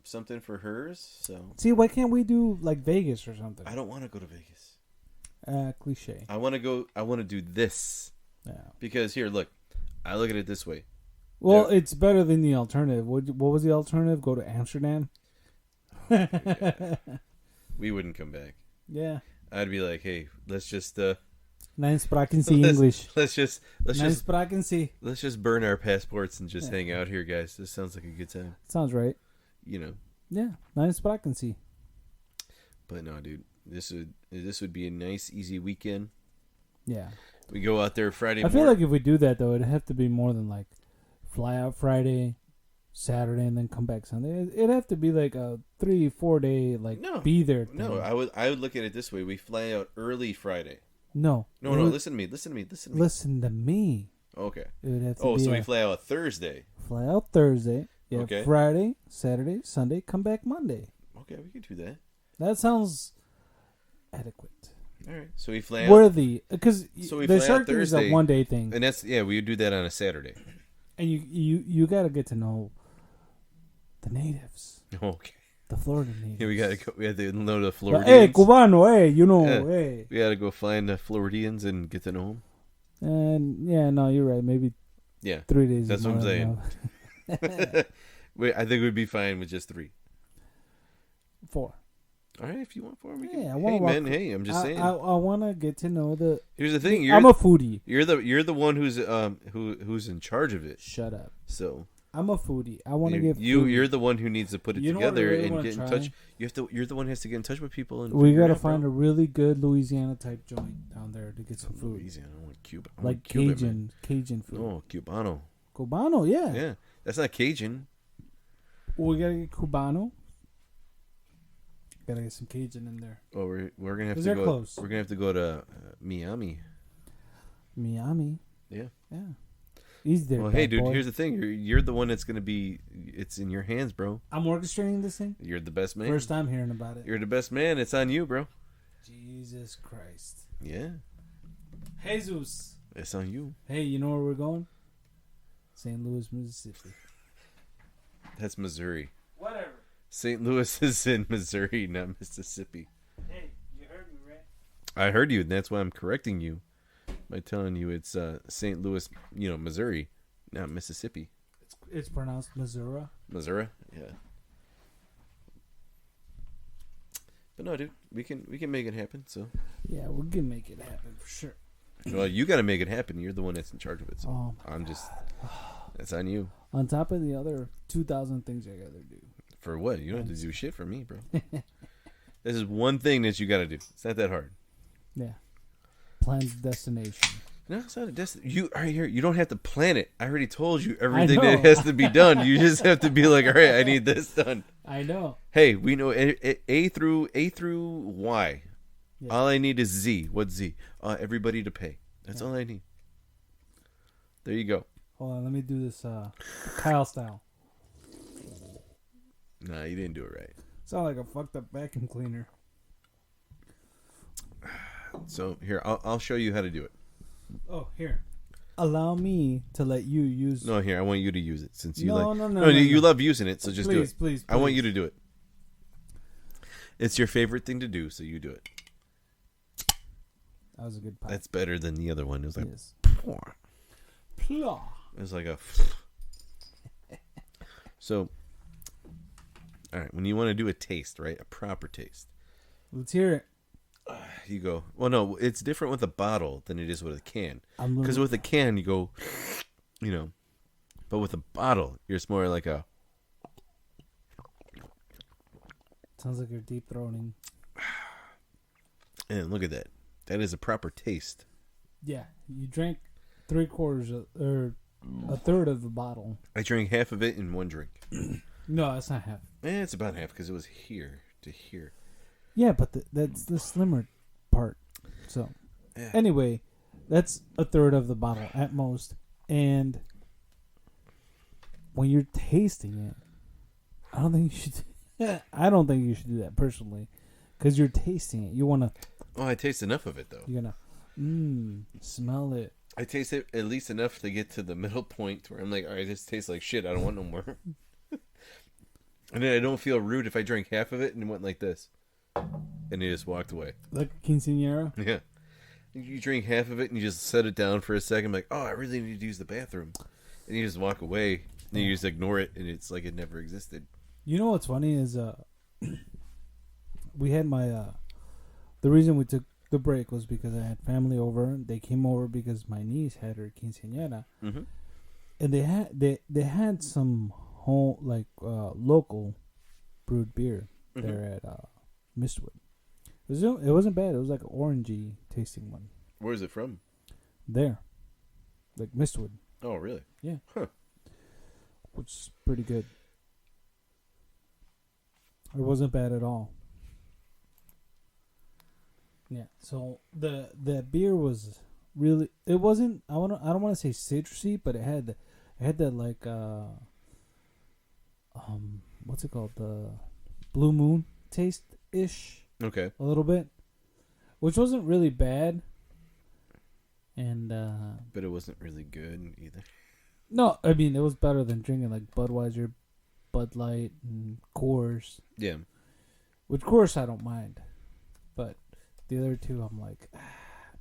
something for hers. So see, why can't we do like Vegas or something? I don't want to go to Vegas. Cliche. I want to do this. Yeah. Because here, look. I look at it this way. Well, it's better than the alternative. What was the alternative? Go to Amsterdam? We wouldn't come back. Yeah. I'd be like, hey, let's just Nine spraken see English. Let's just burn our passports and just hang out here, guys. This sounds like a good time. Sounds right. You know. Yeah. Nine spraken see. But no, dude. This would be a nice, easy weekend. Yeah. We go out there Friday I feel like if we do that, though, it'd have to be more than like fly out Friday, Saturday and then come back Sunday. It'd have to be like a 3-4 day No. be there thing. No, I would look at it this way. We fly out early Friday. No. No, listen to me. Listen to me. Okay. It would have to Oh, be so we fly out Thursday. fly out Thursday. Yeah, Okay. Friday, Saturday, Sunday, come back Monday. Okay, we can do that. That sounds adequate. All right. So we fly out. Worthy. Because So we the fly shark out thing is a Thursday. 1 day thing. And that's, yeah, we would do that on a Saturday. And you got to get to know the natives. Okay. The Florida natives. Yeah, we got to go. We had to know the But, Floridians. hey, Cubano, hey, you know, Yeah. hey. We got to go find the Floridians and get to know them. And, yeah, no, you're right. Maybe Yeah. 3 days. That's is what I'm more than saying. enough. I think we'd be fine with just 3. 4. All right, if you want 4, we can. Yeah, I hey, wanna walk- man, hey, I'm just saying. I want to get to know the... Here's the thing. I'm a foodie. You're the one who's in charge of it. Shut up. So I'm a foodie. I want to get food. you're the one who needs to put it You know what I together really and wanna get in try? touch. You're the one who has to get in touch with people and We figure it got to out, find bro. a really good Louisiana type joint down there to get some food. Louisiana, I want Cuba. I Like want Cuban, man. Cajun food. No, Cubano. Cubano, yeah. Yeah, that's not Cajun. Well, we got to get Cubano. Got to get some Cajun in there. Oh, we're gonna have 'Cause to they're go. close. We're gonna have to go to Miami. Miami. Yeah. Yeah. He's there. Well, hey, bad dude. boy. Here's the thing. You're the one that's gonna be. It's in your hands, bro. I'm orchestrating this thing. You're the best man. First time hearing about it. You're the best man. It's on you, bro. Jesus Christ. Yeah, Jesus. it's on you. Hey, you know where we're going? St. Louis, Mississippi. That's Missouri. Whatever. St. Louis is in Missouri, not Mississippi. Hey, you heard me, right? I heard you, and that's why I'm correcting you by telling you it's St. Louis, Missouri, not Mississippi. It's pronounced Missouri. Missouri, yeah. But no, dude, we can make it happen. So, Yeah, we can make it happen for sure. well, you got to make it happen. You're the one that's in charge of it. So Oh, my I'm just, that's on you. On top of the other 2,000 things I gotta do. For what? You don't have to do shit for me, bro. This is one thing that you got to do. It's not that hard. Yeah. Plans destination. No, it's not a destiny. You are here. You don't have to plan it. I already told you everything know. that has to be done. You just have to be like, all right, I need this done. I know. Hey, we know A through Y. Yeah. All I need is Z. What's Z? Everybody to pay. That's all I need. There you go. Hold on, let me do this Kyle style. Nah, you didn't do it right. Sound like a fucked up vacuum cleaner. So here, I'll show you how to do it. Oh, here. Allow me to let you use. No, here, I want you to use it since you No, you no. love using it. So just do Please, it. please, I want please. you to do it. It's your favorite thing to do, so you do it. That was a good pipe. That's better than the other one. It was like, Yes. it Plah. was like a. So, all right, when you want to do a taste, right, a proper taste, Let's hear it. you go. Well, no, it's different with a bottle than it is with a can. I'm Because little- with a can, you go, but with a bottle, you're just more like a. Sounds like you're deep throating. And look at that. That is a proper taste. Yeah, you drank 3/4 or a third of the bottle. I drank half of it in one drink. No, that's not half. It's about half because it was here to here. Yeah, but that's the slimmer part. So, Yeah. anyway, that's a third of the bottle at most. And when you're tasting it, I don't think you should. I don't think you should do that personally, because you're tasting it. You wanna. Oh, I taste enough of it though. You're gonna. Smell it. I taste it at least enough to get to the middle point where I'm like, all right, this tastes like shit. I don't want no more. And then I don't feel rude if I drank half of it and went like this, and he just walked away. Like a quinceañera. Yeah. You drink half of it and you just set it down for a second, like, oh, I really need to use the bathroom, and you just walk away and you just ignore it, and it's like it never existed. You know what's funny is we had my the reason we took the break was because I had family over. They came over because my niece had her quinceañera, Mm-hmm. and they had some home local brewed beer there at Mistwood. It wasn't bad. It was like an orangey tasting one Where is it from? there, like Mistwood, Oh, really? yeah. Huh. Which pretty good. It wasn't bad at all. Yeah. So the beer was really. It wasn't. I don't want to say citrusy, but it had that like what's it called, the Blue Moon taste ish. Okay. A little bit, which wasn't really bad. And but it wasn't really good either. no, I mean it was better than drinking like Budweiser, Bud Light, and Coors. Yeah. Which Coors I don't mind, but the other two I'm like,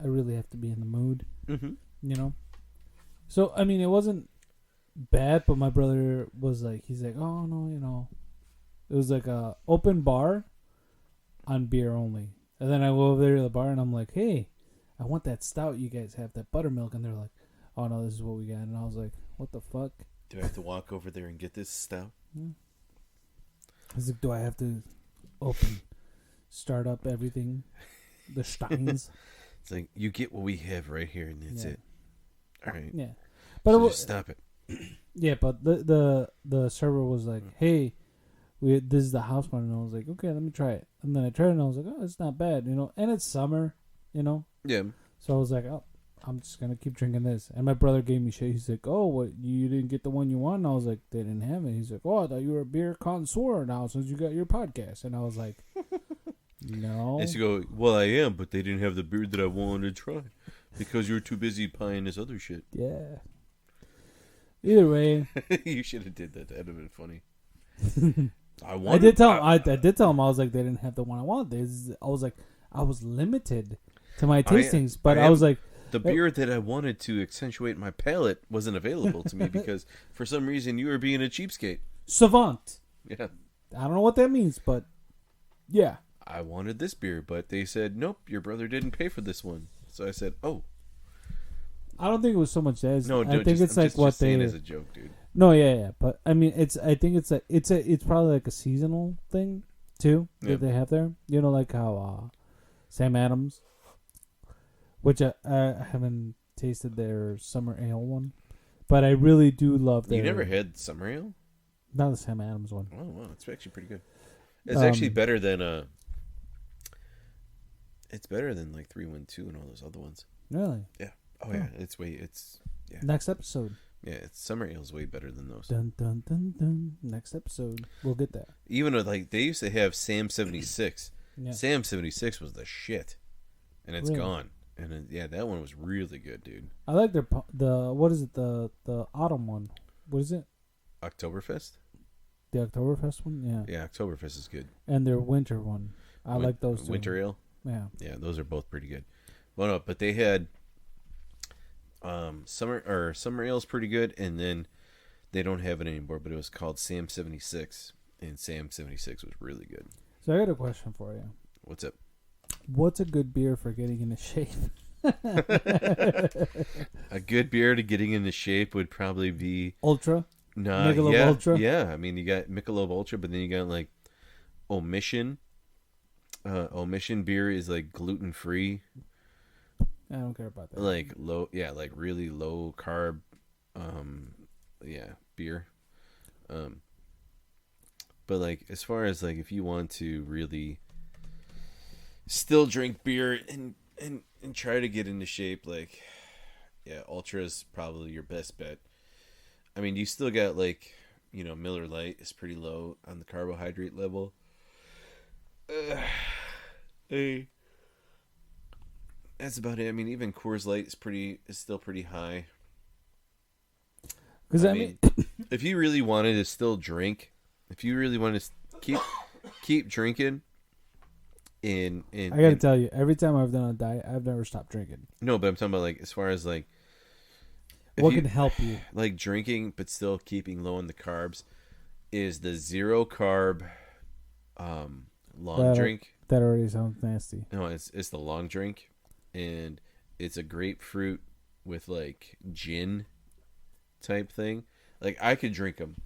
I really have to be in the mood, you know. So I mean it wasn't bad, but my brother was like, he's like, oh no, you know, it was like a open bar on beer only. And then I go over there to the bar and I'm like, hey, I want that stout you guys have, that buttermilk. And they're like, oh no, this is what we got. And I was like, what the fuck? Do I have to walk over there and get this stout? I was like, do I have to start up everything, the steins? It's like, you get what we have right here, and that's it. All right. Yeah, but so just stop it. Yeah, but the server was like, hey, this is the house one, and I was like, okay, let me try it. And then I tried it, and I was like, oh, it's not bad, you know. And it's summer, you know. Yeah. So I was like, oh, I'm just gonna keep drinking this. And my brother gave me shit. He's like, oh, what, you didn't get the one you want? And I was like, they didn't have it. He's like, oh, I thought you were a beer connoisseur now since you got your podcast. And I was like, no. And she go, well, I am, but they didn't have the beer that I wanted to try because you were too busy buying this other shit. Yeah. Either way, You should have did that. That'd have been funny. I did tell him. I did tell him. I was like, they didn't have the one I wanted. I was like, I was limited to my tastings, but I was like, the beer that I wanted to accentuate my palate wasn't available to me because for some reason you were being a cheapskate. savant. Yeah. I don't know what that means, but yeah. I wanted this beer, but they said, nope, your brother didn't pay for this one. So I said, oh. I don't think it was so much as No, I think it's like just what saying they. as a joke, dude. No, yeah, but I mean, I think it's probably like a seasonal thing too that they have there. You know, like how Sam Adams, which I haven't tasted their summer ale one, but I really do love their. You never had summer ale? Not the Sam Adams one. Oh wow, it's actually pretty good. It's actually better than It's better than like 312 and all those other ones. Really? Yeah. Oh yeah, yeah. Next episode. Yeah, summer ale is way better than those. Dun dun dun dun. Next episode, we'll get that. Even though, like, they used to have Sam 76. Yeah. Sam 76 was the shit, and it's Really? gone. And yeah, that one was really good, dude. I like the what is it, the autumn one? What is it? Oktoberfest. The Oktoberfest one, yeah. Yeah, Oktoberfest is good. And their winter one, I like those two. Winter ale. Yeah. Yeah, those are both pretty good. Well, no, but they had summer ale's pretty good, and then they don't have it anymore. But it was called Sam 76, and Sam 76 was really good. So I got a question for you. What's up? What's a good beer for getting into shape? A good beer to getting into shape would probably be Ultra. Nah, Michelob yeah, Ultra? Yeah, I mean, you got Michelob Ultra, but then you got like Omission. Omission beer is like gluten free. I don't care about that. Like low, yeah, like really low carb, beer. But like as far as like if you want to really still drink beer and try to get into shape, like yeah, Ultra is probably your best bet. I mean, you still got like, you know, Miller Lite is pretty low on the carbohydrate level. That's about it. I mean, even Coors Light is still pretty high. Because I mean, if you really wanted to still drink, if you really wanted to keep drinking, I gotta tell you, every time I've done a diet, I've never stopped drinking. No, but I'm talking about like as far as like what can help you, like drinking but still keeping low on the carbs, is the zero carb long drink. That already sounds nasty. No, it's the long drink, and it's a grapefruit with like gin type thing. Like I could drink them,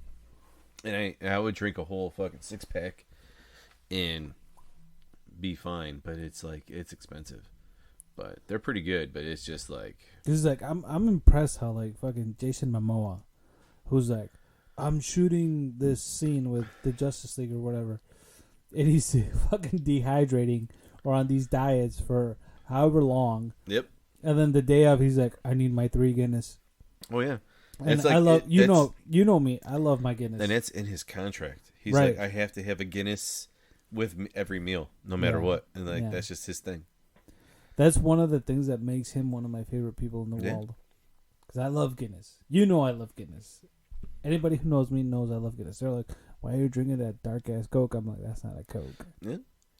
and I would drink a whole fucking 6-pack and be fine. But it's like it's expensive, but they're pretty good. But it's just like this is like I'm impressed how like fucking Jason Momoa, who's like I'm shooting this scene with the Justice League or whatever, and he's fucking dehydrating or on these diets for however long. Yep. And then the day of, he's like, I need my 3 Guinness. Oh yeah. And It's like, I love you that's- know me. I love my Guinness. And it's in his contract. He's Right. like, I have to have a Guinness with every meal, no matter Yeah. what. And like Yeah. that's just his thing. That's one of the things that makes him one of my favorite people in the Yeah. world. Because I love Guinness. You know I love Guinness. Anybody who knows me knows I love Guinness. They're like, why are you drinking that dark ass Coke? I'm like, that's not a Coke. Yeah.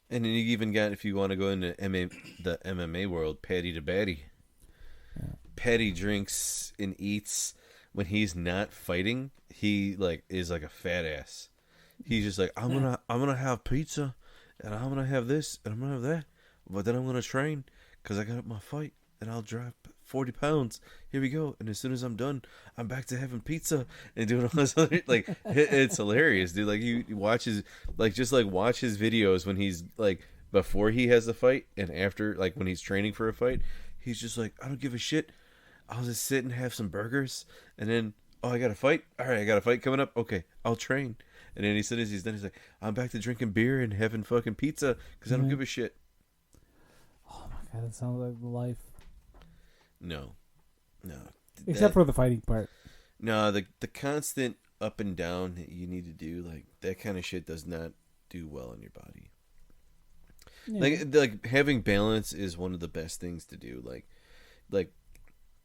And then you even got, if you want to go into the MMA world, Paddy the Baddy. Yeah. Paddy drinks and eats when he's not fighting. He like is like a fat ass. He's just like, I'm gonna have pizza, and I'm gonna have this, and I'm gonna have that, but then I'm gonna train because I got my fight, and I'll drop 40 pounds. Here we go. And as soon as I'm done, I'm back to having pizza and doing all this other, like, it's hilarious, dude. Like, you watch his, like, just, like, watch his videos when he's, like, before he has a fight and after, like, when he's training for a fight. He's just like, I don't give a shit. I'll just sit and have some burgers. And then, oh, I got a fight? All right, I got a fight coming up. Okay, I'll train. And then as soon as he's done, he's like, I'm back to drinking beer and having fucking pizza because I don't give a shit. Oh my god, that sounds like life. No. Except for the fighting part. No, the constant up and down that you need to do, like, that kind of shit does not do well in your body. Yeah. Like having balance is one of the best things to do. Like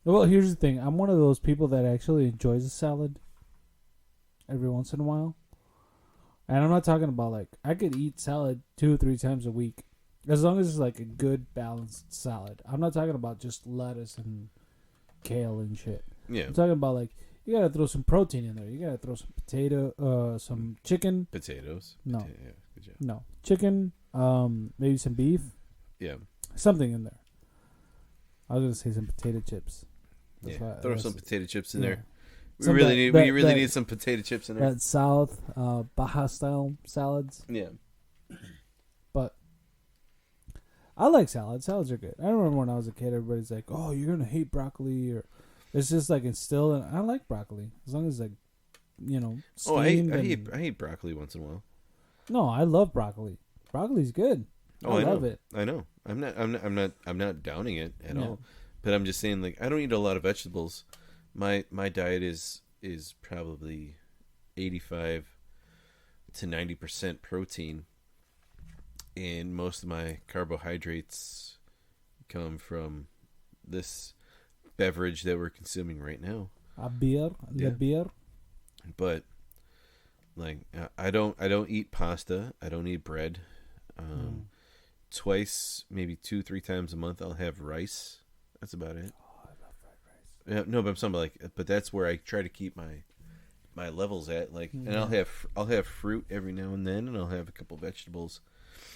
Well, here's the thing. I'm one of those people that actually enjoys a salad every once in a while. And I'm not talking about, like, I could eat salad 2 or 3 times a week. As long as it's, like, a good, balanced salad. I'm not talking about just lettuce and kale and shit. yeah, I'm talking about, like, you gotta throw some protein in there. You gotta throw some potato, some chicken. potatoes. No. Yeah, good job. No. Chicken, maybe some beef. Yeah, Something in there. I was gonna say some potato chips. That's yeah. why- Throw that's- some potato chips in yeah. there. We Some really that- need that- need some potato chips in there. That South Baja style salads. Yeah, But I like salads. Salads are good. I remember when I was a kid, everybody's like, "Oh, you're gonna hate broccoli," or it's just like instilled. And I like broccoli as long as, like, you know, oh, I steamed hate broccoli once in a while. No, I love broccoli. Broccoli's good. Oh, I I love know. it. I know. I'm not downing it at Yeah. all. But I'm just saying, like, I don't eat a lot of vegetables. My diet is probably 85 to 90% protein, and most of my carbohydrates come from this beverage that we're consuming right now. A beer, Yeah. the beer. But like, I don't eat pasta. I don't eat bread. Twice, maybe 2-3 times a month, I'll have rice. That's about it. Oh, I love fried rice. Yeah, no, but I'm talking about, like, but that's where I try to keep my levels at. Like, and I'll have fruit every now and then, and I'll have a couple vegetables.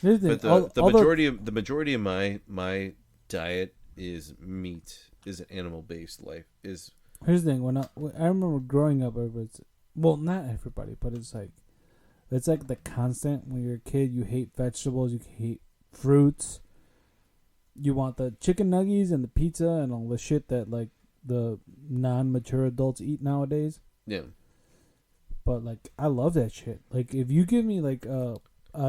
Here's the But thing. the majority of my diet is meat. Is an animal based life. Is Here's the thing. When I remember growing up, everybody's, well, not everybody, but it's like the constant. When you're a kid, you hate vegetables, you hate fruits. You want the chicken nuggets and the pizza and all the shit that, like, the non-mature adults eat nowadays. yeah. But, like, I love that shit. Like, if you give me, like, a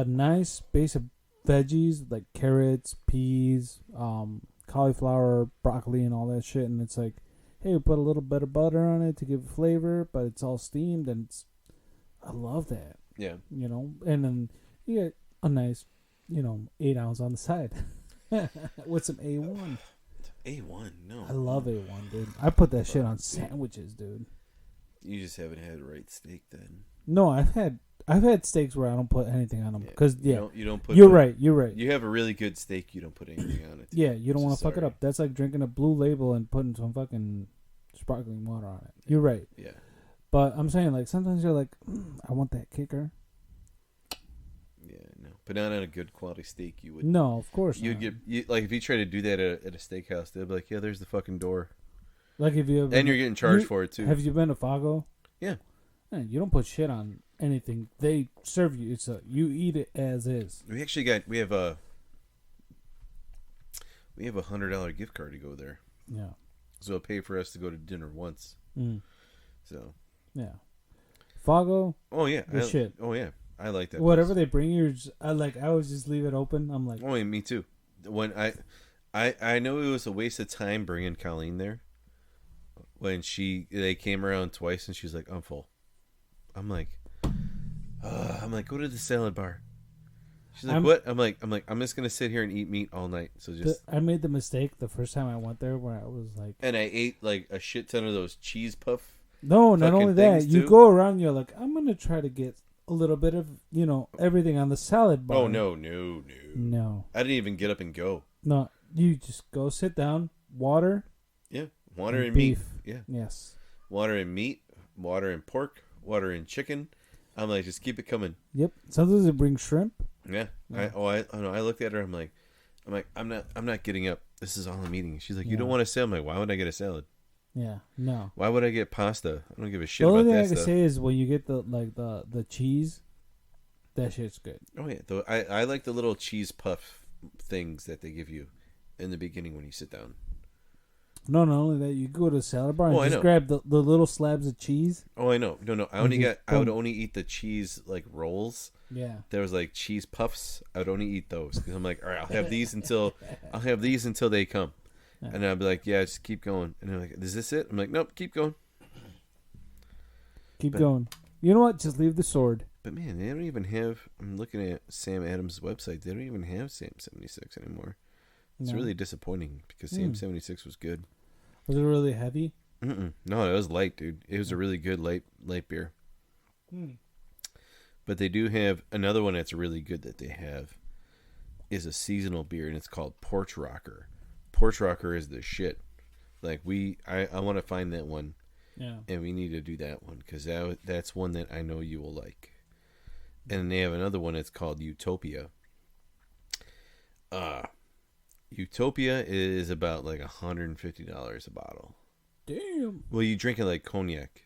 nice base of veggies, like carrots, peas, cauliflower, broccoli, and all that shit, and it's like, hey, we put a little bit of butter on it to give flavor, but it's all steamed, and I love that, Yeah. you know? And then you get a nice, 8 ounce on the side with some A1. A1, no. I love A1, dude. I put that shit on sandwiches, dude. You just haven't had the right steak then. No, I've had steaks where I don't put anything on them because You don't put. you're right. You have a really good steak. You don't put anything on it. Yeah, you don't So want to fuck it sorry. up. That's like drinking a Blue Label and putting some fucking sparkling water on it. You're right. Yeah. But I'm saying, like, sometimes you're like, I want that kicker. Yeah, no. But not on a good quality steak, you would. No, of course You'd not. like, if you try to do that at a steakhouse, they'd be like, "Yeah, there's the fucking door," Like, if you and you're getting charged for it too. Have you been to Fago? Yeah. Man, you don't put shit on anything. They serve you. You eat it as is. We actually we have a $100 gift card to go there, Yeah. so it'll pay for us to go to dinner once. Mm. So Yeah. Fago, Oh yeah, the shit. Oh yeah, I like that. Whatever place. they bring you, I always just leave it open. I'm like, Oh yeah, me too. When I know it was a waste of time bringing Colleen there. When they came around twice and she's like, I'm full. I'm like, go to the salad bar. She's like, what? I'm like, I'm just gonna sit here and eat meat all night. So just. I made the mistake the first time I went there where I was like, And I ate like a shit ton of those cheese puff. no, not fucking only that, things, you too. go around, you're like, I'm gonna try to get a little bit of everything on the salad bar. Oh no. no, I didn't even get up and go. no. You just go sit down, water, Yeah, water and beef. meat. Yeah, Yes. water and meat, water and pork, water and chicken. I'm like, just keep it coming. Yep. Sometimes they bring shrimp. Yeah. I looked at her. I'm like, I'm not getting up. This is all I'm eating. She's like, you don't want a salad? I'm like, why would I get a salad? Yeah. No. Why would I get pasta? I don't give a shit The only about thing that I can stuff. say is when you get the cheese, that shit's good. Oh yeah, though I like the little cheese puff things that they give you in the beginning when you sit down. No, not only that, you go to the salad bar and Oh, I just know. grab the little slabs of cheese. Oh, I know. No. I would only eat the cheese like rolls. Yeah. There was like cheese puffs. I would only eat those because I'm like, all right, I'll have these until they come, and I'll be like, yeah, just keep going. And they're like, is this it? I'm like, nope, keep going. Keep going. You know what? Just leave the sword. But man, they don't even have. I'm looking at Sam Adams' website. They don't even have Sam 76 anymore. It's No. really disappointing because Sam 76 was good. Was it really heavy? No, it was light, dude. It was a really good light beer. But they do have another one that's really good that they have is a seasonal beer, and it's called Porch Rocker. Porch Rocker is the shit. Like I want to find that one, Yeah. and we need to do that one because that's one that I know you will like. And they have another one that's called Utopia. Utopia is about like $150 a bottle. Damn. Well, you drink it like cognac.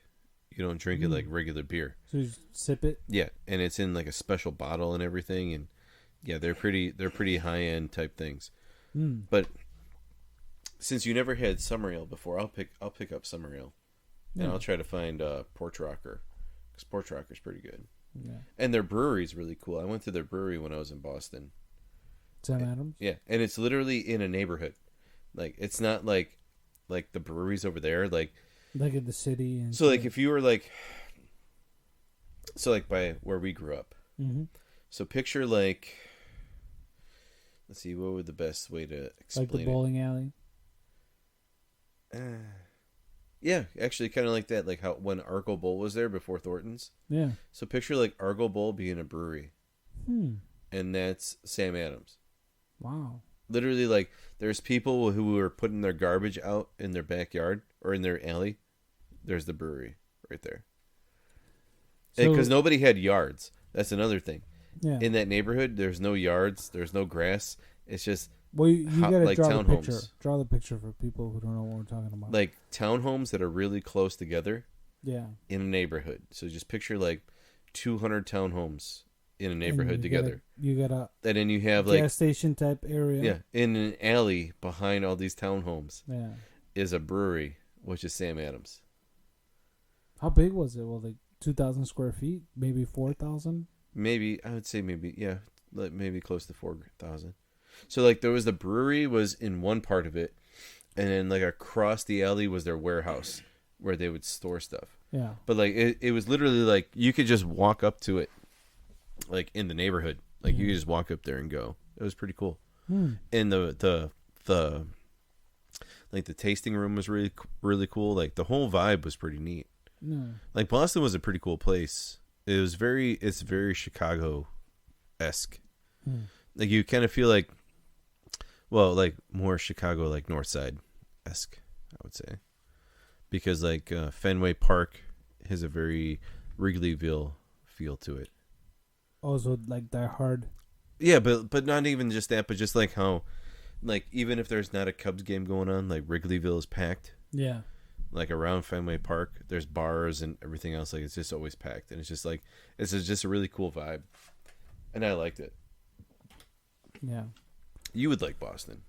You don't drink it like regular beer. So you just sip it. Yeah, and it's in like a special bottle and everything, and yeah, they're pretty high end type things. But since you never had Summer Ale before, I'll pick up Summer Ale, and I'll try to find Porch Rocker because Porch Rocker's pretty good. Yeah. And their brewery's really cool. I went to their brewery when I was in Boston. Sam Adams. Yeah, and it's literally in a neighborhood. Like it's not like the breweries over there. Like in the city. And so, like if you were like by where we grew up. Mm-hmm. So picture like, let's see, what would the best way to explain Like the bowling alley. it? Yeah, actually, kind of like that. Like how when Argo Bowl was there before Thornton's. Yeah. So picture like Argo Bowl being a brewery, and that's Sam Adams. Wow. Literally, like there's people who are putting their garbage out in their backyard or in their alley. There's the brewery right there. Because nobody had yards. That's another thing. Yeah. In that neighborhood, there's no yards. There's no grass. It's just Well, you gotta like draw the townhomes. picture. Draw the picture for people who don't know what we're talking about. like townhomes that are really close together yeah. in a neighborhood. So just picture like 200 townhomes in a neighborhood And together. You got a And then you have gas like station type area. yeah, in an alley behind all these townhomes Yeah. is a brewery, which is Sam Adams. How big was it? Well, like 2,000 square feet, maybe 4,000. Maybe I would say maybe close to 4,000. So like there was the brewery was in one part of it, and then like across the alley was their warehouse where they would store stuff. Yeah. But like it was literally like you could just walk up to it, like in the neighborhood. Like you could just walk up there and go. It was pretty cool. And the like the tasting room was really cool. Like the whole vibe was pretty neat. No. Like Boston was a pretty cool place. It's very Chicago-esque. Like you kind of feel like, well, like more Chicago, like North Side-esque, I would say, because like Fenway Park has a very Wrigleyville feel to it. Also, like Die Hard. Yeah, but not even just that, but just like how, like even if there's not a Cubs game going on, like Wrigleyville is packed. Yeah. Like around Fenway Park, there's bars and everything else. Like it's just always packed, and it's just like just a really cool vibe, and I liked it. Yeah. You would like Boston.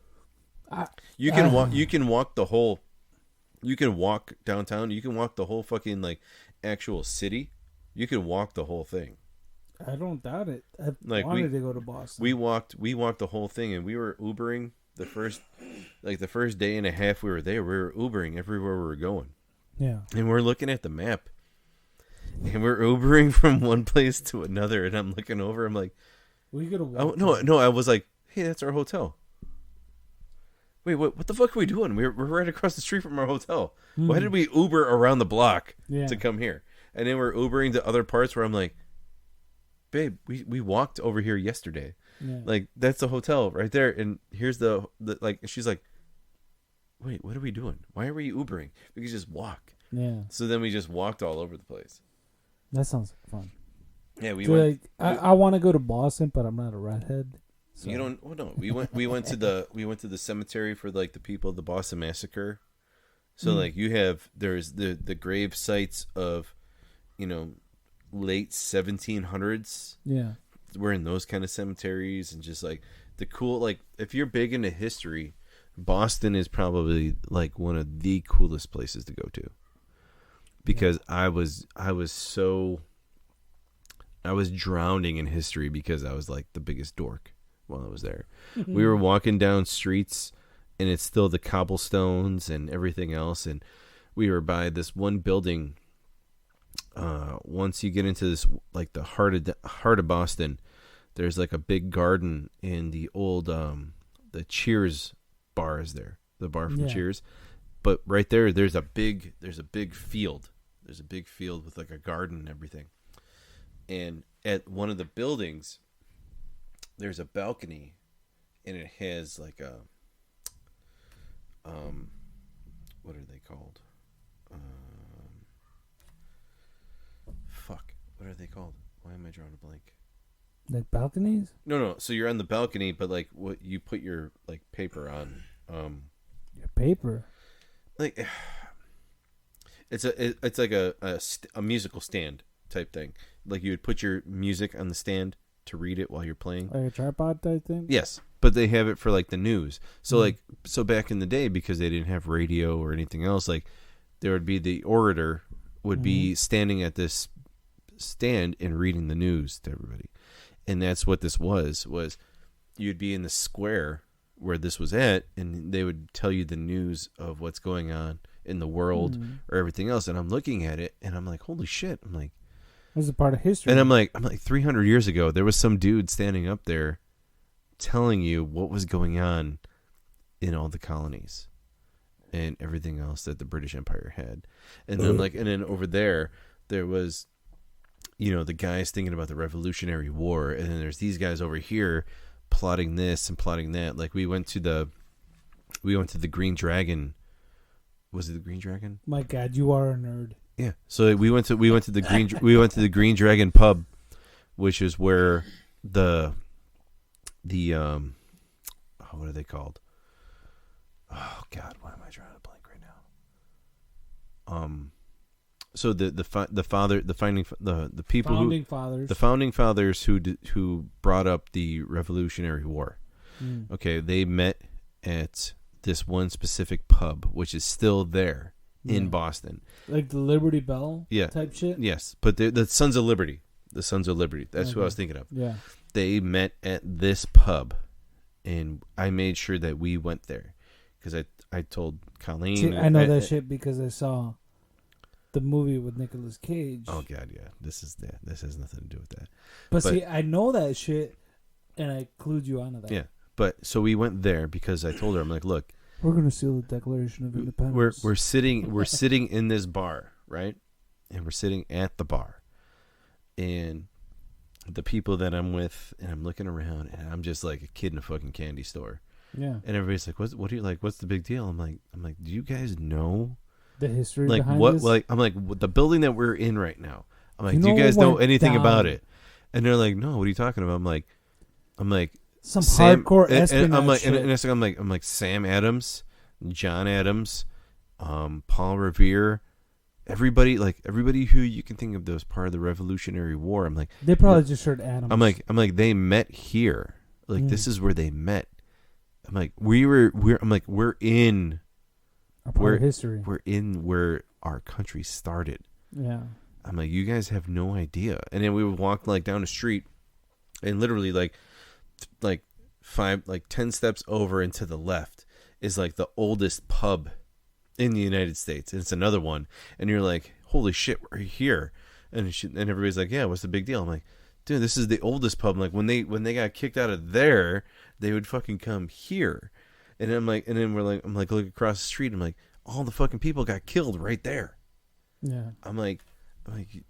You can walk. You can walk the whole. You can walk downtown. You can walk the whole fucking like actual city, You can walk the whole thing. I don't doubt it. I Like, wanted to go to Boston. We walked the whole thing, and we were Ubering the first day and a half we were there. We were Ubering everywhere we were going. Yeah. And we're looking at the map. And we're Ubering from one place to another, and I'm looking over, I'm like, We could have oh, no, I was like, hey, that's our hotel. Wait, what the fuck are we doing? We're right across the street from our hotel. Why did we Uber around the block to come here? And then we're Ubering to other parts where I'm like, babe, we walked over here yesterday. Yeah. Like, that's the hotel right there. And here's the like, she's like, wait, what are we doing? Why are we Ubering? We could just walk. Yeah. So then we just walked all over the place. That sounds fun. Yeah, we So, went. like, I want to go to Boston, but I'm not a redhead. So. You don't. Well, no, we went to the cemetery for like the people of the Boston Massacre. So like there's the grave sites of, late 1700s. Yeah. We're in those kind of cemeteries, and just like the cool, like if you're big into history, Boston is probably like one of the coolest places to go to. Because I was drowning in history because I was like the biggest dork while I was there. We were walking down streets, and it's still the cobblestones and everything else, and we were by this one building. Once you get into this, like the heart of Boston, there's like a big garden, in the old the Cheers bar is there, the bar from Cheers. But right there, there's a big field. There's a big field with like a garden and everything. And at one of the buildings, there's a balcony, and it has like a what are they called? What are they called? Why am I drawing a blank? Like balconies? No. So you're on the balcony, but like what you put your like paper on. Your paper. Like it's like a musical stand type thing. Like you would put your music on the stand to read it while you're playing. Like a tripod type thing? Yes, but they have it for like the news. So so back in the day, because they didn't have radio or anything else, like there would be the orator would be standing at this stand and reading the news to everybody. And that's what this was you'd be in the square where this was at, and they would tell you the news of what's going on in the world or everything else. And I'm looking at it, and I'm like, holy shit. I'm like, this is a part of history. and I'm like 300 years ago, there was some dude standing up there telling you what was going on in all the colonies and everything else that the British Empire had. And then and then over there was, the guys thinking about the Revolutionary War, and then there's these guys over here plotting this and plotting that. Like we went to the Green Dragon. Was it the Green Dragon? My God, you are a nerd. Yeah. So we went to the Green Dragon pub, which is where the what are they called? Oh God, why am I drawing a blank right now? So the founding fathers who brought up the Revolutionary War. Okay, they met at this one specific pub, which is still there in Boston, like the Liberty Bell type shit. Yes, but the Sons of Liberty. The Sons of Liberty. That's who I was thinking of. Yeah, they met at this pub, and I made sure that we went there because I told Colleen. See, I know that shit because I saw the movie with Nicolas Cage. Oh God, yeah. This has nothing to do with that. But see, I know that shit, and I clued you onto that. Yeah, but so we went there because I told her, I'm like, look, we're gonna seal the Declaration of Independence. We're sitting in this bar, right? And we're sitting at the bar, and the people that I'm with, and I'm looking around, and I'm just like a kid in a fucking candy store. Yeah. And everybody's like, what do you like? What's the big deal? I'm like, do you guys know the history like behind what this? like I'm like the building that we're in right now? I'm like, do you guys know anything about it? And they're like, no, what are you talking about? I'm like some hardcore espionage and I'm like, shit. and I'm like Sam Adams, John Adams, Paul Revere, everybody who you can think of that was part of the Revolutionary War. I'm like, they probably just heard Adams. I'm like they met here. Like this is where they met. I'm like we're in a part of history. We're in where our country started. Yeah. I'm like, you guys have no idea. And then we would walk like down the street, and literally like 10 steps over and to the left is like the oldest pub in the United States. And it's another one. And you're like, holy shit, we're here. And everybody's like, yeah, what's the big deal? I'm like, dude, this is the oldest pub. I'm like, when they got kicked out of there, they would fucking come here. And I'm like, and then I'm like, look across the street. I'm like, all the fucking people got killed right there. Yeah. I'm like,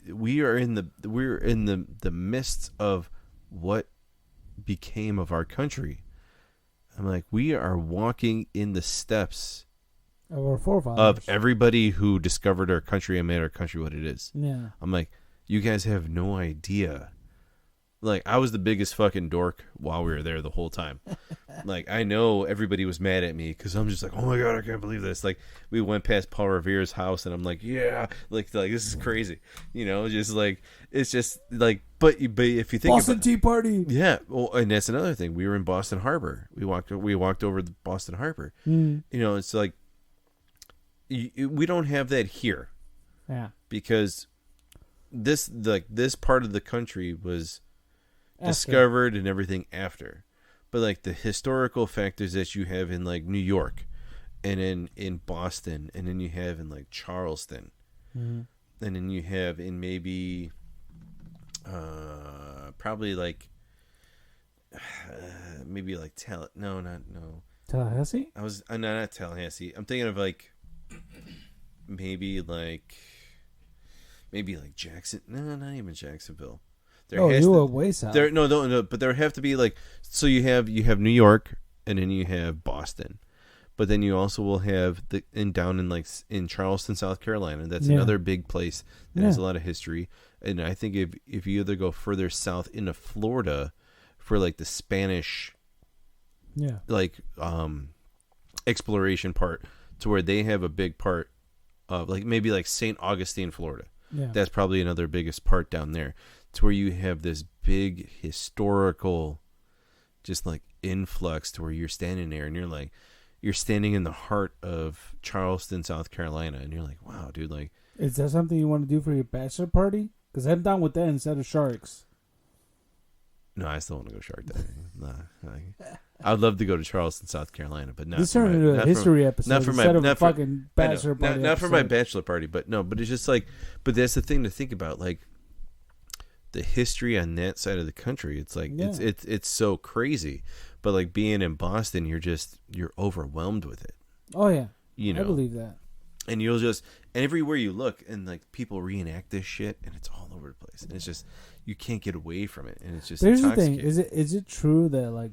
we're in the midst of what became of our country. I'm like, we are walking in the steps Of our forefathers. of everybody who discovered our country and made our country what it is. Yeah. I'm like, you guys have no idea. Like, I was the biggest fucking dork while we were there the whole time. Like, I know everybody was mad at me because I'm just like, oh my God, I can't believe this. Like, we went past Paul Revere's house and I'm like, yeah, like this is crazy. You know, just like, it's just like, but if you think Boston Tea Party. yeah, well, and that's another thing. We were in Boston Harbor. We walked over the Boston Harbor. Mm. You know, it's like, we don't have that here. Yeah. Because this part of the country was After. discovered and everything after. But like the historical factors that you have in like New York and in Boston, and then you have in like Charleston, and then you have in maybe probably like maybe like Tallahassee? not Tallahassee. I'm thinking of like maybe like Jackson. No, not even Jacksonville. You were way south. No, but there have to be like, so you have New York, and then you have Boston, but then you also will have down in Charleston, South Carolina. That's another big place that has a lot of history. And I think if you either go further south into Florida for like the Spanish, like exploration part, to where they have a big part of like maybe like St. Augustine, Florida. Yeah. That's probably another biggest part down there. To where you have this big historical just like influx to where you're standing there and you're standing in the heart of Charleston, South Carolina, and you're like, wow, dude, like, is that something you want to do for your bachelor party? Because I'm down with that instead of sharks. no, I still want to go shark diving. I'd love to go to Charleston, South Carolina, but not This for turned into a history episode not for my instead of not a for- fucking I know, bachelor party. not for my episode. bachelor party, but it's just like, but that's the thing to think about, like the history on that side of the country. It's like it's so crazy, but like being in Boston, you're overwhelmed with it. Oh yeah, You know, I believe that. and you'll just, and everywhere you look, and like people reenact this shit, and it's all over the place, and it's just, you can't get away from it, and it's just Here's the thing: intoxicating. is it true that like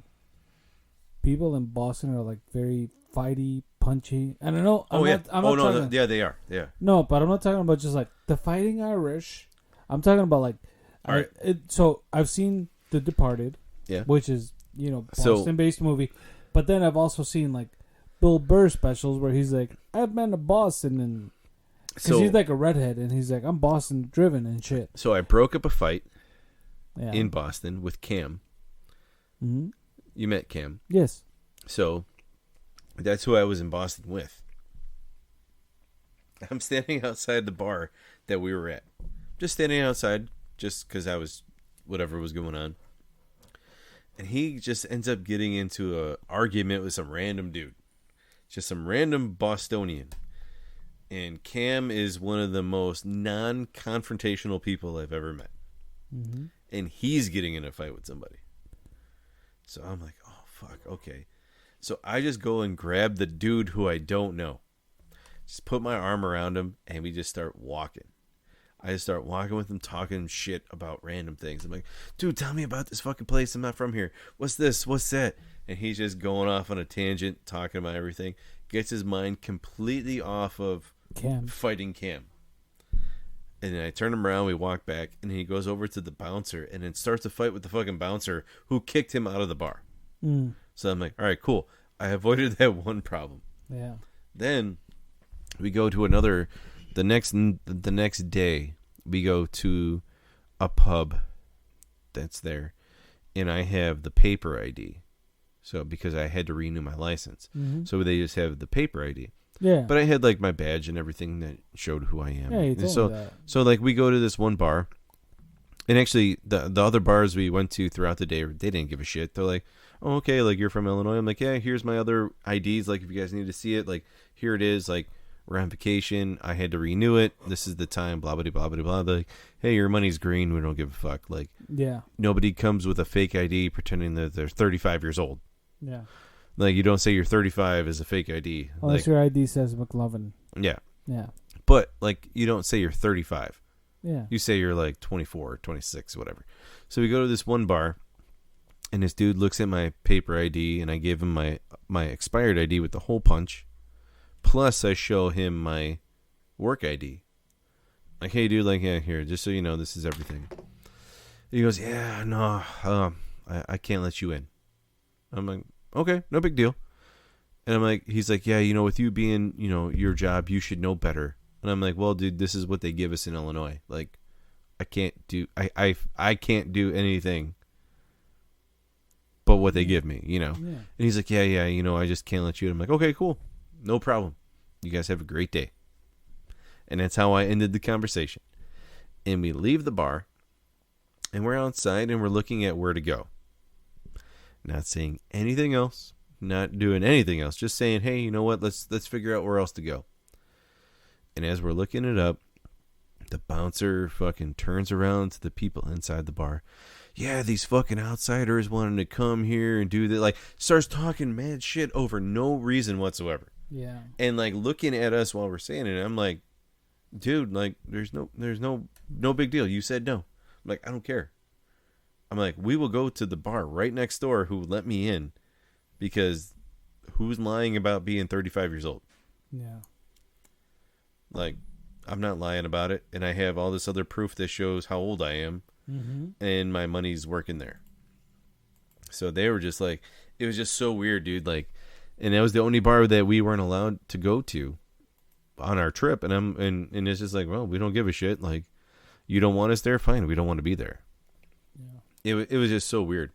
people in Boston are like very fighty, punchy? And I know. I'm not talking, yeah, they are. Yeah. No, but I'm not talking about just like the Fighting Irish. I'm talking about like. All right. So I've seen The Departed, Yeah. which is Boston-based movie, but then I've also seen like Bill Burr specials where he's like, I've been to Boston, and because he's like a redhead, and he's like, I'm Boston driven and shit. So I broke up a fight Yeah. in Boston with Cam. Mm-hmm. You met Cam. Yes. So that's who I was in Boston with. I'm standing outside the bar that we were at. Just standing outside just because I was, whatever was going on. And he just ends up getting into a argument with some random dude. Just some random Bostonian. And Cam is one of the most non-confrontational people I've ever met. Mm-hmm. And he's getting in a fight with somebody. So I'm like, oh, fuck, okay. So I just go and grab the dude who I don't know. Just put my arm around him, and we just start walking. I just start walking with him, talking shit about random things. I'm like, dude, tell me about this fucking place. I'm not from here. What's this? What's that? And he's just going off on a tangent, talking about everything. Gets his mind completely off of Cam. fighting Cam. And then I turn him around, we walk back, and he goes over to the bouncer and then starts a fight with the fucking bouncer who kicked him out of the bar. Mm. So I'm like, all right, cool. I avoided that one problem. Yeah. Then we go to another, the next day, we go to a pub that's there, and I have the paper ID. So because I had to renew my license. Mm-hmm. So they just have the paper ID. Yeah. But I had like my badge and everything that showed who I am. Yeah, you And told me that. So like we go to this one bar, and actually the other bars we went to throughout the day, they didn't give a shit. They're like, oh, okay, like you're from Illinois. I'm like, yeah, here's my other IDs. Like if you guys need to see it, like here it is. Like we're on vacation. I had to renew it. This is the time. Blah blah blah blah blah. They're like, hey, your money's green. We don't give a fuck. Like Yeah. nobody comes with a fake ID pretending that they're 35 years old. Yeah. Like you don't say you're 35 as a fake ID. Unless Like your ID says McLovin. yeah, Yeah. but like you don't say you're 35. Yeah. You say you're like 24 or 26, whatever. So we go to this one bar, and this dude looks at my paper ID, and I give him my expired ID with the hole punch. Plus, I show him my work ID. Like, hey, dude, like, yeah, here, just so you know, this is everything. And he goes, yeah, no, I can't let you in. I'm like, okay, no big deal. And I'm like, he's like, yeah, you know, with you being, you know, your job, you should know better. And I'm like, well, dude, this is what they give us in Illinois. Like, I can't do anything but what they give me, you know. Yeah. And he's like, yeah, you know, I just can't let you in. I'm like, okay, cool, no problem. You guys have a great day. And that's how I ended the conversation. And we leave the bar, and we're outside, and we're looking at where to go. Not saying anything else, not doing anything else, just saying, hey, you know what? Let's figure out where else to go. And as we're looking it up, the bouncer fucking turns around to the people inside the bar. Yeah, these fucking outsiders wanting to come here and do that. Like, starts talking mad shit over no reason whatsoever. Yeah. And like looking at us while we're saying it, I'm like, dude, like there's no big deal. You said no. I'm like, I don't care. I'm like, we will go to the bar right next door who let me in, because who's lying about being 35 years old? Yeah. Like, I'm not lying about it, and I have all this other proof that shows how old I am, and my money's working there. So they were just like, it was just so weird, dude. Like, and that was the only bar that we weren't allowed to go to on our trip, and it's just like, well, we don't give a shit. Like, you don't want us there, fine. We don't want to be there. Yeah. It was just so weird.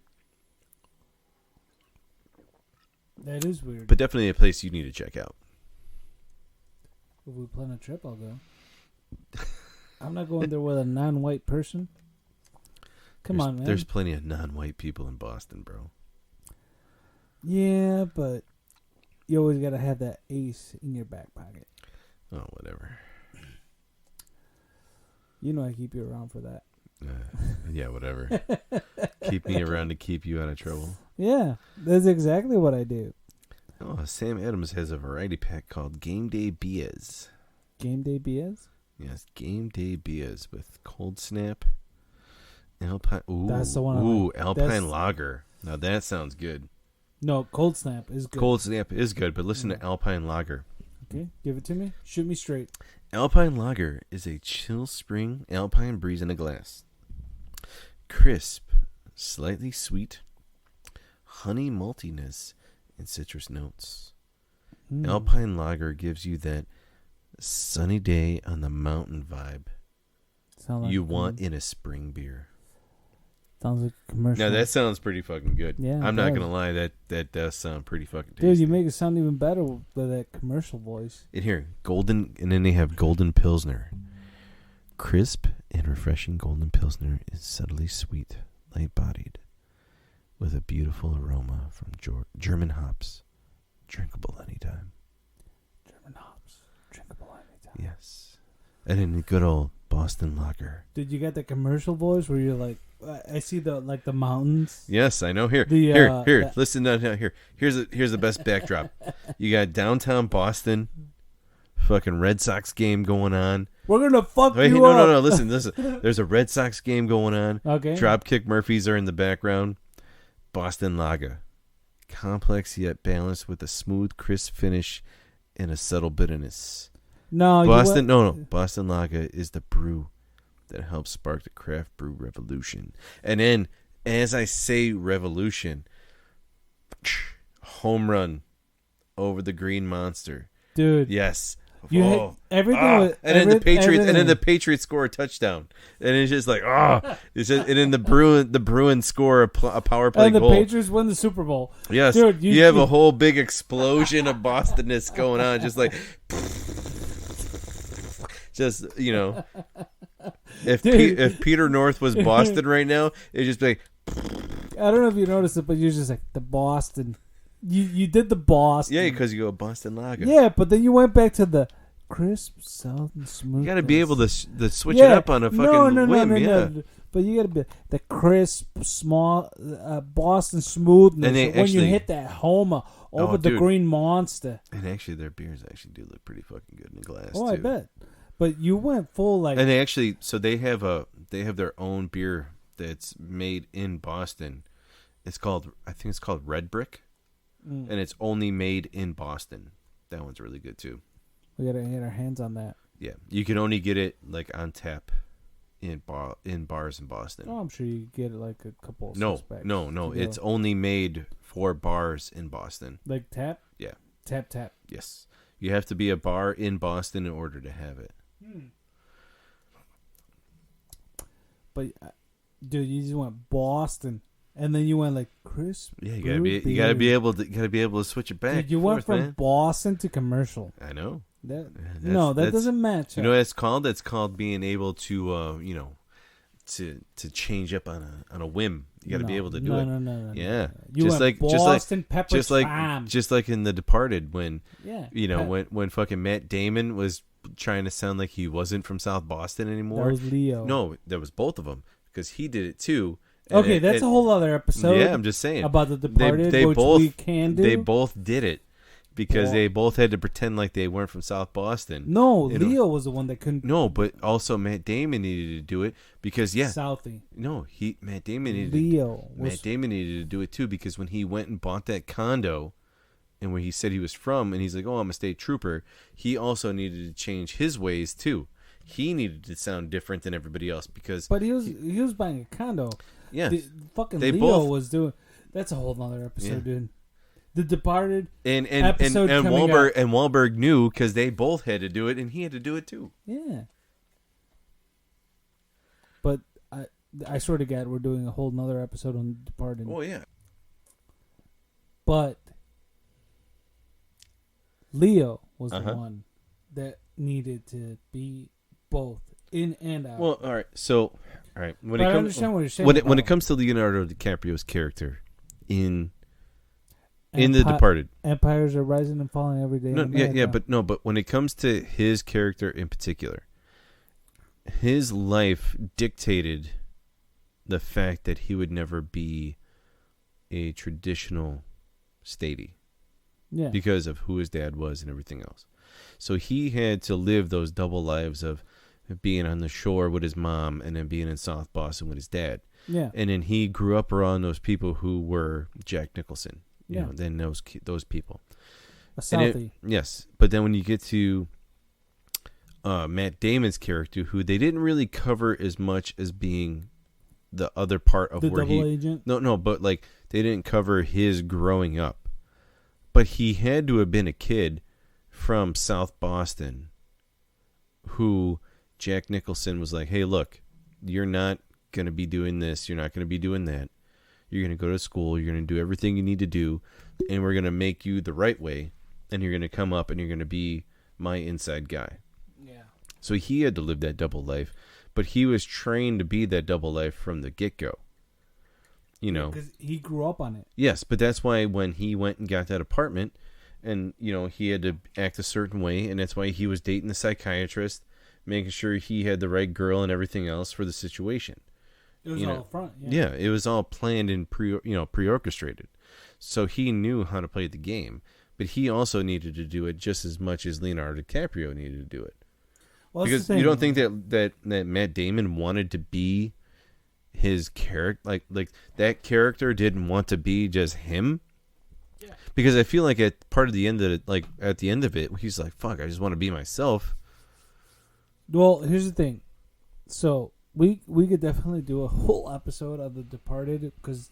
That is weird. But definitely a place you need to check out. If we plan a trip, I'll go. I'm not going there with a non-white person. Come on, man. There's plenty of non-white people in Boston, bro. Yeah, but you always got to have that ace in your back pocket. Oh, whatever. You know I keep you around for that. Yeah, whatever. Keep me around to keep you out of trouble. Yeah, that's exactly what I do. Oh, Sam Adams has a variety pack called Game Day Beers. Game Day Beers? Yes, Game Day Beers with Cold Snap, Alpine. Ooh, That's the one I Ooh, like. Alpine That's- Lager. Now that sounds good. No, Cold Snap is good. Cold Snap is good, but listen to Alpine Lager. Okay, give it to me. Shoot me straight. Alpine Lager is a chill spring Alpine breeze in a glass. Crisp, slightly sweet, honey maltiness, and citrus notes. Alpine Lager gives you that sunny day on the mountain vibe Sound like you want in a spring beer. Sounds like a commercial. Now that sounds pretty fucking good. Yeah, I'm it not does. gonna lie, that does sound pretty fucking tasty. Dude, you make it sound even better with that commercial voice. And here, golden, and then they have Golden Pilsner. Crisp and refreshing Golden Pilsner is subtly sweet, light-bodied, with a beautiful aroma from German hops, drinkable anytime. German hops, drinkable anytime. Yes, and then the good old Boston Lager. Dude, you got the commercial voice where you're like, I see the mountains. Yes, I know. Here, The, here. Listen down here. Here's the best backdrop. You got downtown Boston, fucking Red Sox game going on. We're gonna fuck Wait, you no, up. no. Listen. There's a Red Sox game going on. Okay. Dropkick Murphys are in the background. Boston Lager, complex yet balanced with a smooth, crisp finish and a subtle bitterness. No, Boston Lager is the brew that helps spark the craft brew revolution. And then, as I say revolution, home run over the Green Monster. dude. Yes, You had, everything was, and then the Patriots, everything. and then the Patriots score a touchdown, and it's just like, it's just, and then the Bruins score a power play and the goal. Patriots win the Super Bowl. Yes, Dude, you have a whole big explosion of Bostonness going on, just like, just if Peter North was Boston right now, it'd just be like, I don't know if you noticed it, but you're just like the Boston. You did the Boston. yeah, because you go Boston Lager. Yeah, but then you went back to the crisp, sound, and smooth. You got to be able to switch it up on a fucking whim, yeah. But you got to be the crisp, small Boston smoothness. And they when you actually- hit that homer over the dude. Green Monster. And actually, their beers actually do look pretty fucking good in the glass. Oh, too. I bet. But you went full like. And they actually, so they have their own beer that's made in Boston. I think it's called Red Brick, and it's only made in Boston. That one's really good too. We gotta get our hands on that. Yeah, you can only get it like on tap in bars in Boston. Oh, I'm sure you get like a couple. Of No, six-packs no, to go. it's only made for bars in Boston. like tap. Yeah, Tap. yes, you have to be a bar in Boston in order to have it. But dude, you just went Boston, and then you went like crisp. Yeah, you gotta be able to switch it back. Dude, you went forth, from man. Boston to commercial. I know. That That's- doesn't match. You know what it's called? That's called being able to, to change up on a whim. You got to be able to do it. No. Yeah, You just went like Boston pepper just like time. just like in The Departed when Yeah, when fucking Matt Damon was trying to sound like he wasn't from South Boston anymore. that was Leo. No, that was both of them because he did it too. And Okay, that's a whole other episode. Yeah, I'm just saying about The Departed, They which both we can do. They both did it because Well- they both had to pretend like they weren't from South Boston. No, You know? Leo was the one that couldn't. No, but also Matt Damon needed to do it because Southie. Matt Damon needed Leo Matt was. Damon needed to do it too because when he went and bought that condo and where he said he was from and he's like, "Oh, I'm a state trooper," he also needed to change his ways too. He needed to sound different than everybody else because But he was buying a condo. yeah. Fucking They Leo both- was doing. That's a whole other episode, Yeah. dude. The Departed. And episode coming Wahlberg knew because they both had to do it and he had to do it too. Yeah. But I swear to God, we're doing a whole nother episode on Departed. Oh yeah. But Leo was the Uh-huh. one that needed to be both in and out. Well, all right. So, all right. When But I it comes understand what you're saying. when it about comes to Leonardo DiCaprio's character in The Empi- Departed. Empires are rising and falling every day. No, in yeah, America. but when it comes to his character in particular, his life dictated the fact that he would never be a traditional statey Yeah. because of who his dad was and everything else. So he had to live those double lives of being on the shore with his mom and then being in South Boston with his dad. Yeah. And then he grew up around those people who were Jack Nicholson. You Yeah. know, then those people. A And it- Southie. yes, but then when you get to Matt Damon's character, who they didn't really cover as much as being the other part of The where double he agent. no, but like they didn't cover his growing up. But he had to have been a kid from South Boston who Jack Nicholson was like, "Hey, look, you're not going to be doing this, you're not going to be doing that. You're going to go to school, you're going to do everything you need to do, and we're going to make you the right way, and you're going to come up and you're going to be my inside guy." Yeah. So he had to live that double life, but he was trained to be that double life from the get-go. You know. Because he grew up on it. Yes, but that's why when he went and got that apartment and, you know, he had to act a certain way, and that's why he was dating the psychiatrist, making sure he had the right girl and everything else for the situation. It was You all know, up front. Yeah, it was all planned and pre-orchestrated. So he knew how to play the game, but he also needed to do it just as much as Leonardo DiCaprio needed to do it. Well, that's Because the you don't thing. think that Matt Damon wanted to be his character, like that character didn't want to be just him. Yeah. Because I feel like at the end of it, he's like, "Fuck, I just want to be myself." Well, here's the thing. So we could definitely do a whole episode of The Departed because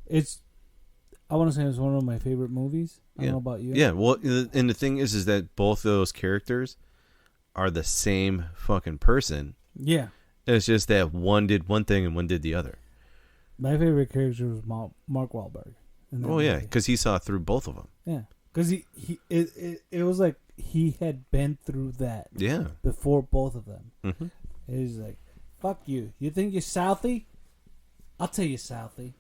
it's I want to say it's one of my favorite movies. I don't know about you. Yeah, well, and the thing is that both of those characters are the same fucking person. Yeah. It's just that one did one thing and one did the other. My favorite character was Mark Wahlberg. Oh yeah, because he saw through both of them. Yeah, because it was like he had been through that. Yeah. Before both of them. Mm-hmm. He's like, "Fuck you. You think you're Southie? I'll tell you Southie."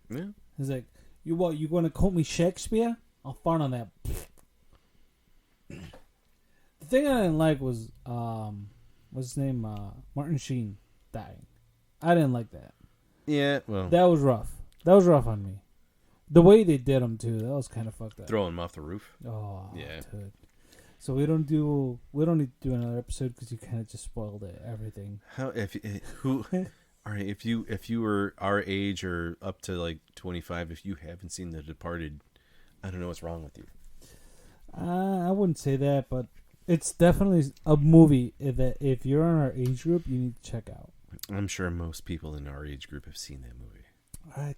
Yeah. He's like, "You what? You going to quote me Shakespeare? I'll fart on that." The thing I didn't like was what's his name? Martin Sheen dying. I didn't like that. Yeah. Well, That was rough. That was rough on me. The way they did him too, that was kind of fucked up. throwing him off the roof. Oh, Yeah. dude. So we don't need to do another episode because you kind of just spoiled it, everything. How who? All right, if you were our age or up to like 25, if you haven't seen The Departed, I don't know what's wrong with you. I wouldn't say that, but it's definitely a movie that if you're in our age group, you need to check out. I'm sure most people in our age group have seen that movie.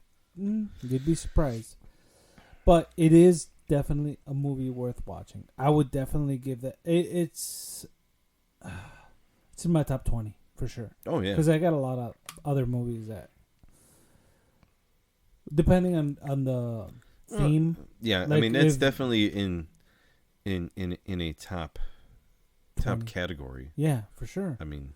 You'd be surprised, but it is definitely a movie worth watching. I would definitely give that. It's in my top 20 for sure. Oh yeah, Because I got a lot of other movies that, depending on the theme. yeah. I like mean, that's if- definitely in a top 20. category. Yeah, for sure. I mean,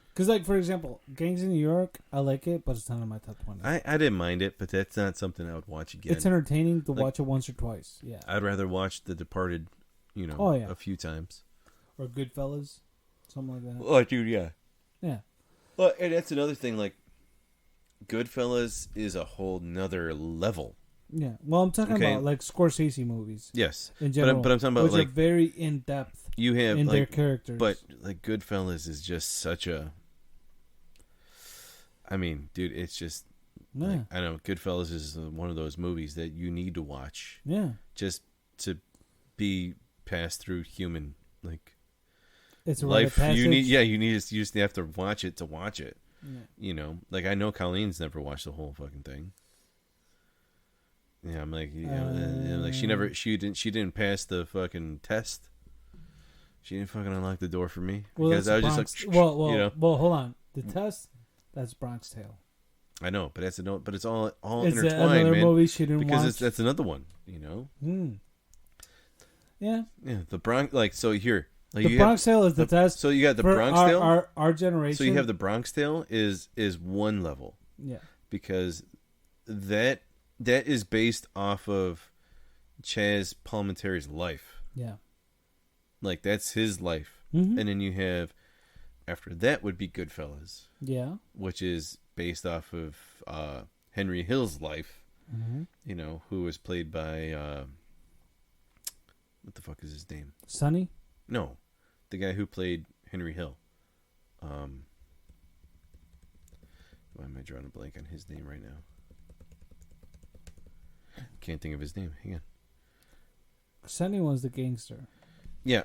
Because, like, for example, Gangs in New York, I like it, but it's not in my top 20. I didn't mind it, but that's not something I would watch again. It's entertaining to Like- watch it once or twice. Yeah. I'd rather watch The Departed, Oh, yeah. a few times. Or Goodfellas, something like that. Oh, dude, yeah. Yeah. Well, and that's another thing. Like, Goodfellas is a whole nother level. Yeah. Well, I'm talking Okay. about, like, Scorsese movies Yes, in general. but I'm talking about which like are very in-depth you have in their like, characters. but like Goodfellas is just such a. I mean, dude, it's just. yeah. Like, I know Goodfellas is one of those movies that you need to watch Yeah. just to be passed through human like It's a rite of life. You passage. you just have to watch it to watch it. Yeah. Like I know Colleen's never watched the whole fucking thing. Yeah, I'm like, and like she didn't pass the fucking test. She didn't fucking unlock the door for me Well, because that's I was Bronx, just like, well, hold on. The test, that's Bronx Tale. I know, but but it's all Is that intertwined, another man. movie she didn't Because watch? that's another one, Yeah. Yeah, the Bronx, like so here, like The Bronx Tale is the test. So you got the for Bronx Tale. our generation. So you have the Bronx Tale is one level. Yeah. Because that is based off of Chaz Palminteri's life. Yeah. Like that's his life. Mhm. And then you have after that would be Goodfellas, Yeah. which is based off of Henry Hill's life. Mm-hmm. Who was played by what the fuck is his name? Sonny. No, the guy who played Henry Hill. Why am I drawing a blank on his name right now? Can't think of his name. Hang on. Sonny was the gangster. Yeah,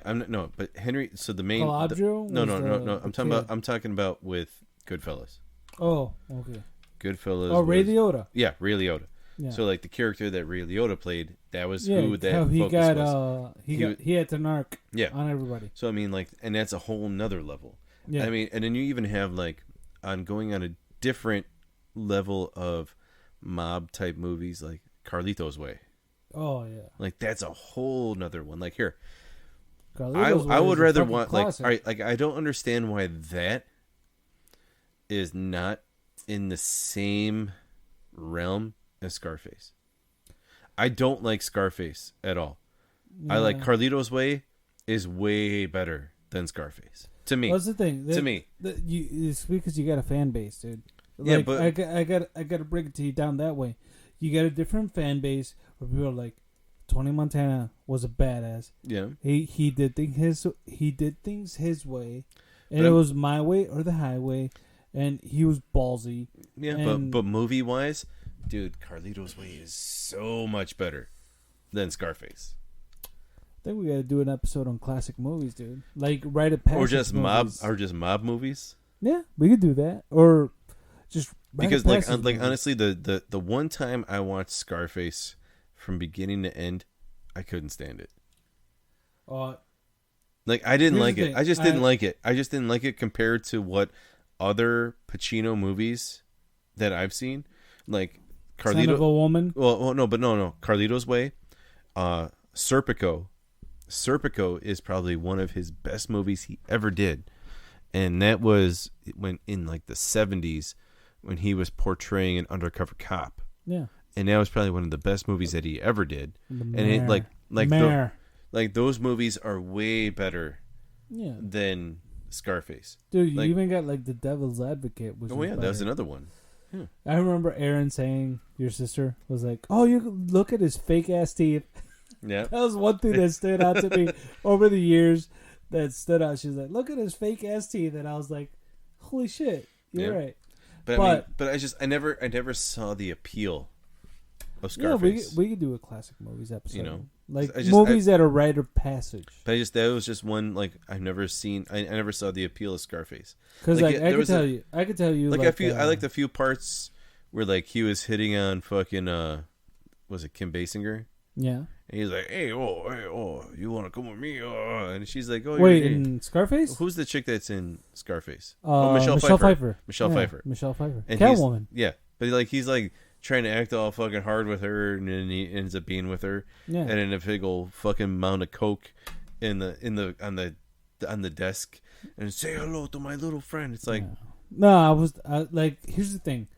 but Henry. So the main. Caladrio No. was the I'm talking about with Goodfellas. Oh, okay. Goodfellas. Oh, Ray was- Liotta. Yeah, Ray Liotta. Yeah. So like the character that Ray Liotta played, that was Yeah, who that how he focus got was. he had to narc Yeah. on everybody. So I mean, like, and that's a whole nother level. Yeah. I mean, and then you even have like going on a different level of mob type movies, like Carlito's Way. Oh yeah. Like that's a whole nother one. Like here, Carlito's I Way would is a rather fucking want classic. like, all right, like I don't understand why that is not in the same realm as Scarface. I don't like Scarface at all. I like Yeah. Carlito's Way is way better than Scarface to me. What's the thing? To me. It's because you got a fan base, dude. Yeah, Like, but- I got to break it to you down that way. You got a different fan base where people are like, Tony Montana was a badass. Yeah. He did things his way, and But it I'm- was my way or the highway, and he was ballsy. Yeah, And- but movie wise, dude, Carlito's Way is so much better than Scarface. I think we got to do an episode on classic movies, dude. Like Rite of Passage Or just movies. mob movies. Yeah, we could do that, or just Rite of Because like Passage movies. honestly, the one time I watched Scarface from beginning to end, I couldn't stand it. Like I didn't here's like the it. thing. I just didn't like it. I just didn't like it compared to what other Pacino movies that I've seen, like Son of a Woman. Well, no, Carlito's Way, Serpico. Serpico is probably one of his best movies he ever did, and that was when in like the 70s when he was portraying an undercover cop. Yeah. And that was probably one of the best movies that he ever did. And it like those movies are way better than Scarface. Dude, you like, even got like The Devil's Advocate. Which that was another one. Yeah. I remember Aaron saying, your sister was like, "Oh, you look at his fake ass teeth." Yeah, that was one thing that stood out to me over the years. That stood out. She's like, "Look at his fake ass teeth," and I was like, "Holy shit, you're right." But I never saw the appeal of Scarface. Yeah, we could do a classic movies episode. You know, like movies that are rite of passage. But that was just one like I've never seen. I never saw the appeal of Scarface. Because I could tell you. Like I liked a few parts where like he was hitting on fucking was it Kim Basinger? Yeah. And he's like, hey, you want to come with me? And she's like, oh, wait, in Scarface? Who's the chick that's in Scarface? Michelle Pfeiffer. Michelle Pfeiffer. Michelle Pfeiffer. And Catwoman. But he's like trying to act all fucking hard with her, and then he ends up being with her. Yeah. And then a big old fucking amount of coke on the desk, and say hello to my little friend. It's like, no, like, here's the thing.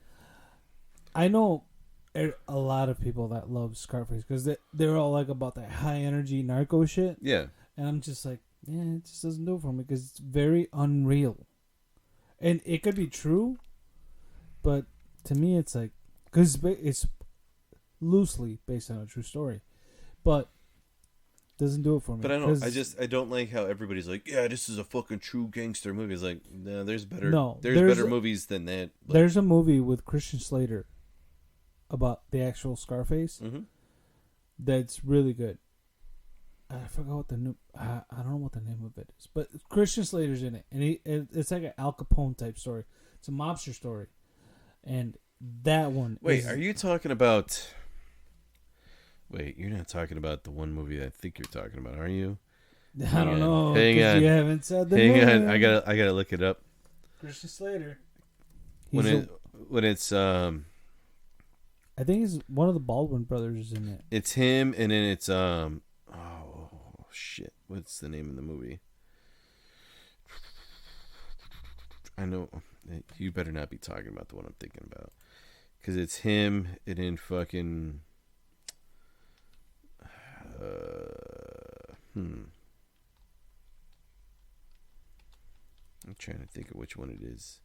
I know a lot of people that love Scarface because they're all like about that high energy narco shit. Yeah. And I'm just like, it just doesn't do it for me because it's very unreal. And it could be true, but to me it's like, because it's loosely based on a true story, but doesn't do it for me. But I don't like how everybody's like, yeah, this is a fucking true gangster movie. It's like, no, there's better movies than that. Like, there's a movie with Christian Slater about the actual Scarface that's really good. I forgot what the new. I don't know what the name of it is, but Christian Slater's in it, and it's like an Al Capone type story. It's a mobster story, and that one. Wait, are you talking about? Wait, you're not talking about the one movie I think you're talking about, are you? I don't know. Hang on, you haven't said the name. Hang on, I gotta look it up. Christian Slater. When it's I think it's one of the Baldwin brothers in it. It's him, and then it's oh shit, what's the name of the movie? I know you better not be talking about the one I'm thinking about, because it's him, and then fucking I'm trying to think of which one it is.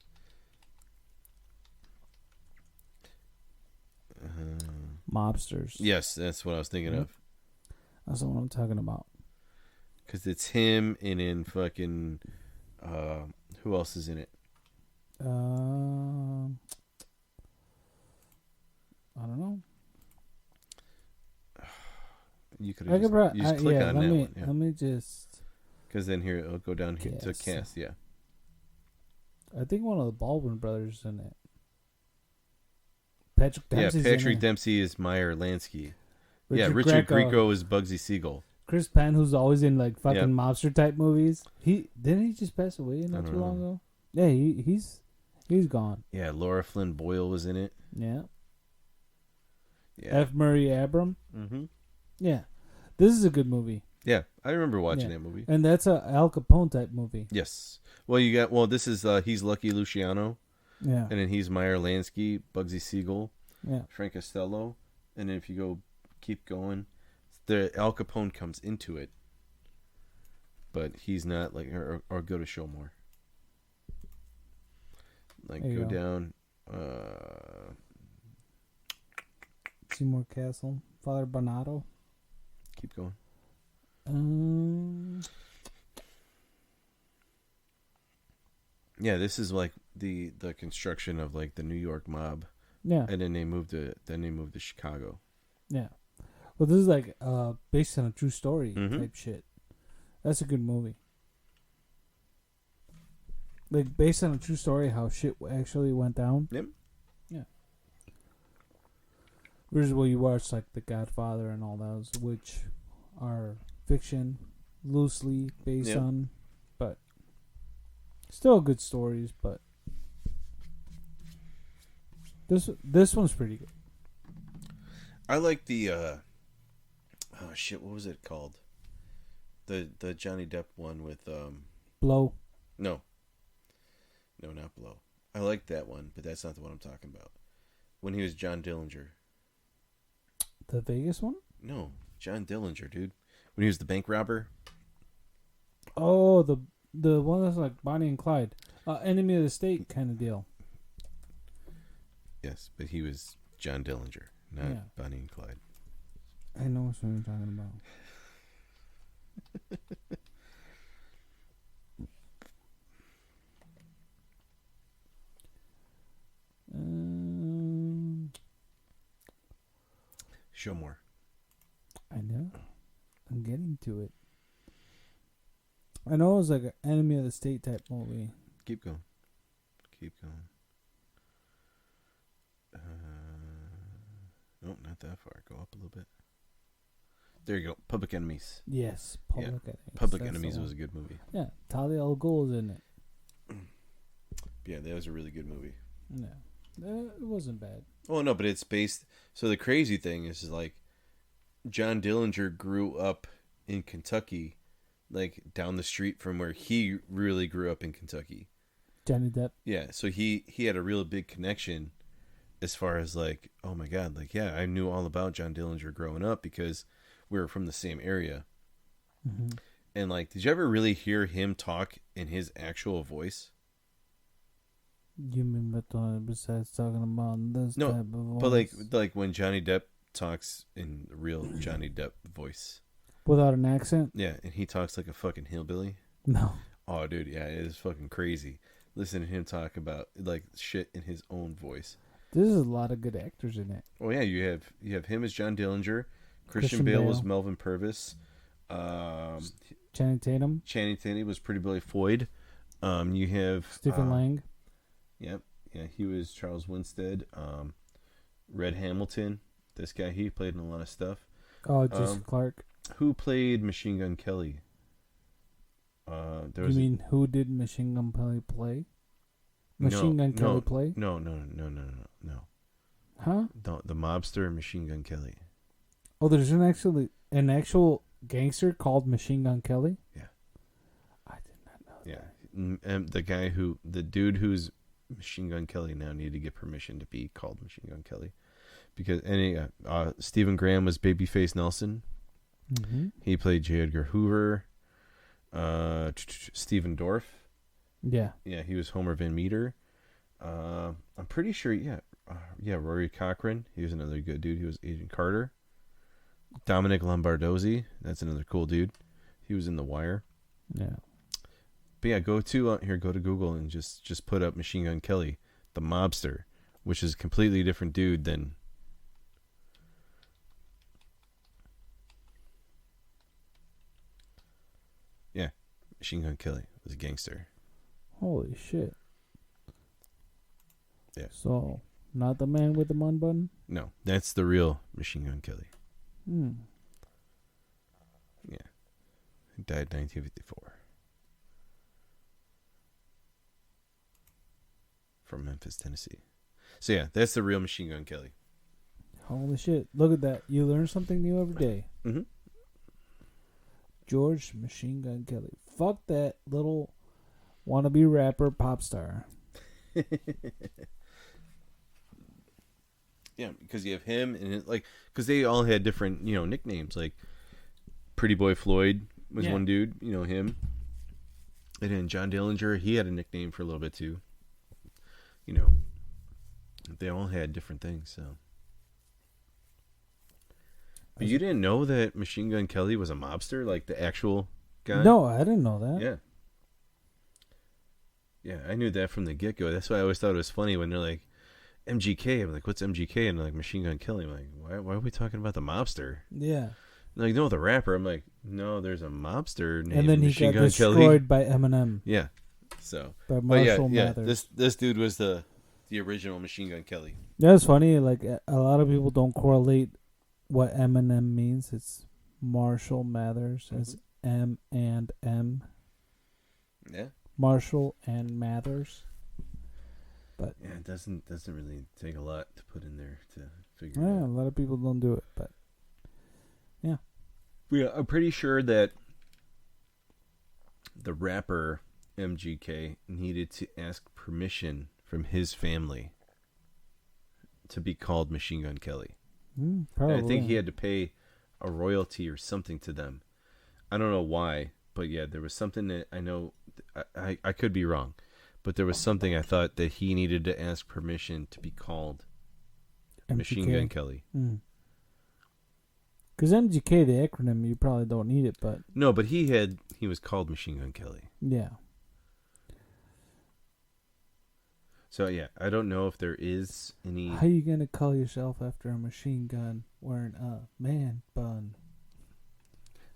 Mobsters. Yes, that's what I was thinking of. That's the one I'm talking about. Because it's him and in fucking... who else is in it? I don't know. You could just click on that one. Yeah. Let me just... Because then here, it'll go down here to cast, yeah. I think one of the Baldwin brothers is in it. Patrick Dempsey is Meyer Lansky. Richard Grieco is Bugsy Siegel. Chris Penn, who's always in like fucking mobster type movies. Didn't he just pass away not too long ago? Yeah, he's gone. Yeah, Laura Flynn Boyle was in it. Yeah. Yeah. F. Murray Abram. Mm-hmm. Yeah, this is a good movie. Yeah, I remember watching that movie. And that's a Al Capone type movie. Yes. Well, this is he's Lucky Luciano. Yeah. And then he's Meyer Lansky, Bugsy Siegel, Frank Costello, and then if you keep going, the Al Capone comes into it, but he's not like or go to Showmore. Like go down. Seymour Castle, Father Bernardo. Keep going. Yeah, this is like the construction of like the New York mob. Yeah. And then they moved to Chicago. Yeah. Well, this is like based on a true story Mm-hmm. type shit. That's a good movie. Like based on a true story, how shit actually went down. Yep. Yeah. Versus what you watch, like The Godfather and all those, which are fiction, loosely based Yep. on, but still good stories. But this one's pretty good. I like the oh shit, what was it called? The Johnny Depp one with Blow. no, not Blow. I like that one, but that's not the one I'm talking about. When he was John Dillinger. The Vegas one? No, John Dillinger, dude. When he was the bank robber. Oh, the one that's like Bonnie and Clyde, Enemy of the State kind of deal. Yes, but he was John Dillinger, not Yeah. Bonnie and Clyde. I know what you're talking about. Show more. I know. I'm getting to it. I know it was like an Enemy of the State type movie. Keep going. Keep going. Nope, not that far. Go up a little bit. There you go. Public Enemies. Yes, Public Enemies. Public That's the Enemies one. was a good movie. Yeah, Talia al Ghul is in it. Yeah, that was a really good movie. Yeah, it wasn't bad. Oh no, but it's based. So the crazy thing is like, John Dillinger grew up in Kentucky, like down the street from where he really grew up in Kentucky. Johnny Depp. Yeah, so he had a real big connection, as far as like, oh my god, like yeah, I knew all about John Dillinger growing up because we were from the same area. Mm-hmm. And like, did you ever really hear him talk in his actual voice? You mean besides talking about this No, type of voice? but like when Johnny Depp talks in the real Johnny Depp voice. Without an accent? Yeah, and he talks like a fucking hillbilly. No. Oh, dude, yeah, it is fucking crazy. Listen to him talk about like shit in his own voice. There's a lot of good actors in it. Oh yeah, you have him as John Dillinger. Christian Bale was Melvin Purvis. Channing Tatum. Channing Tatum was Pretty Billy Floyd. You have Stephen Lang. Yep, yeah, he was Charles Winstead. Red Hamilton. This guy, he played in a lot of stuff. Oh, Jason Clarke. Who played Machine Gun Kelly? You mean who did Machine Gun Kelly play? Machine Gun Kelly play? No. Huh? The mobster Machine Gun Kelly. Oh, there's an actual gangster called Machine Gun Kelly? Yeah. I did not know that. Yeah. And the dude who's Machine Gun Kelly now needed to get permission to be called Machine Gun Kelly. Because Stephen Graham was Babyface Nelson. Mm-hmm. He played J. Edgar Hoover. Stephen Dorff. Yeah. Yeah, he was Homer Van Meter. I'm pretty sure, Rory Cochrane. He was another good dude. He was Agent Carter. Dominic Lombardozzi. That's another cool dude. He was in The Wire. Yeah. But yeah, go to Google and just put up Machine Gun Kelly, the mobster, which is a completely different dude than. Yeah, Machine Gun Kelly was a gangster. Holy shit. Yeah. So, not the man with the man bun? No, that's the real Machine Gun Kelly. Yeah. He died in 1954. From Memphis, Tennessee. So yeah, that's the real Machine Gun Kelly. Holy shit. Look at that. You learn something new every day. Mm-hmm. George Machine Gun Kelly. Fuck that little wannabe rapper pop star. Yeah, because you have him and because they all had different, nicknames. Like Pretty Boy Floyd was one dude, him. And then John Dillinger, he had a nickname for a little bit too. They all had different things. So, but you didn't know that Machine Gun Kelly was a mobster, like the actual guy? No, I didn't know that. Yeah. Yeah, I knew that from the get-go. That's why I always thought it was funny when they're like, MGK. I'm like, what's MGK? And they're like, Machine Gun Kelly. I'm like, why are we talking about the mobster? Yeah. They're like, no, the rapper. I'm like, no, there's a mobster named And then he Machine got Gun destroyed Kelly. by Eminem. Yeah. So, By but Marshall yeah, Mathers. this dude was the the original Machine Gun Kelly. That's funny. Like a lot of people don't correlate what Eminem means. It's Marshall Mathers. It's M and M. Yeah. Marshall and Mathers. But Yeah, it doesn't really take a lot to put in there to figure yeah, it a out. lot of people don't do it. But yeah, Yeah, I'm pretty sure that the rapper MGK needed to ask permission from his family to be called Machine Gun Kelly. probably. And I think he had to pay a royalty or something to them. I don't know why, but yeah, there was something that I know. I could be wrong, but there was something I thought that he needed to ask permission to be called Machine Gun Kelly. Because MGK, the acronym, you probably don't need it, but No, but he was called Machine Gun Kelly. yeah. So yeah, I don't know if there is any. How you gonna call yourself after a machine gun wearing a man bun?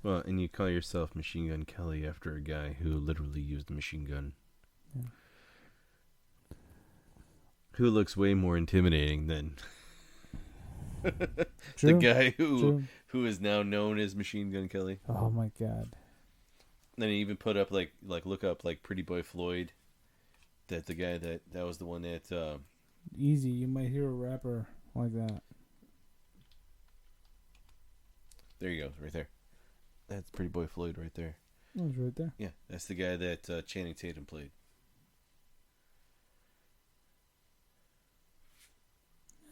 Well, and you call yourself Machine Gun Kelly after a guy who literally used a machine gun. Yeah. Who looks way more intimidating than True. the guy True. who is now known as Machine Gun Kelly. Oh my god. Then he even put up like look up like Pretty Boy Floyd. That the guy that was the one that Easy, you might hear a rapper like that. there you go, right there. That's Pretty Boy Floyd right there. Oh, it's right there. Yeah, that's the guy that Channing Tatum played.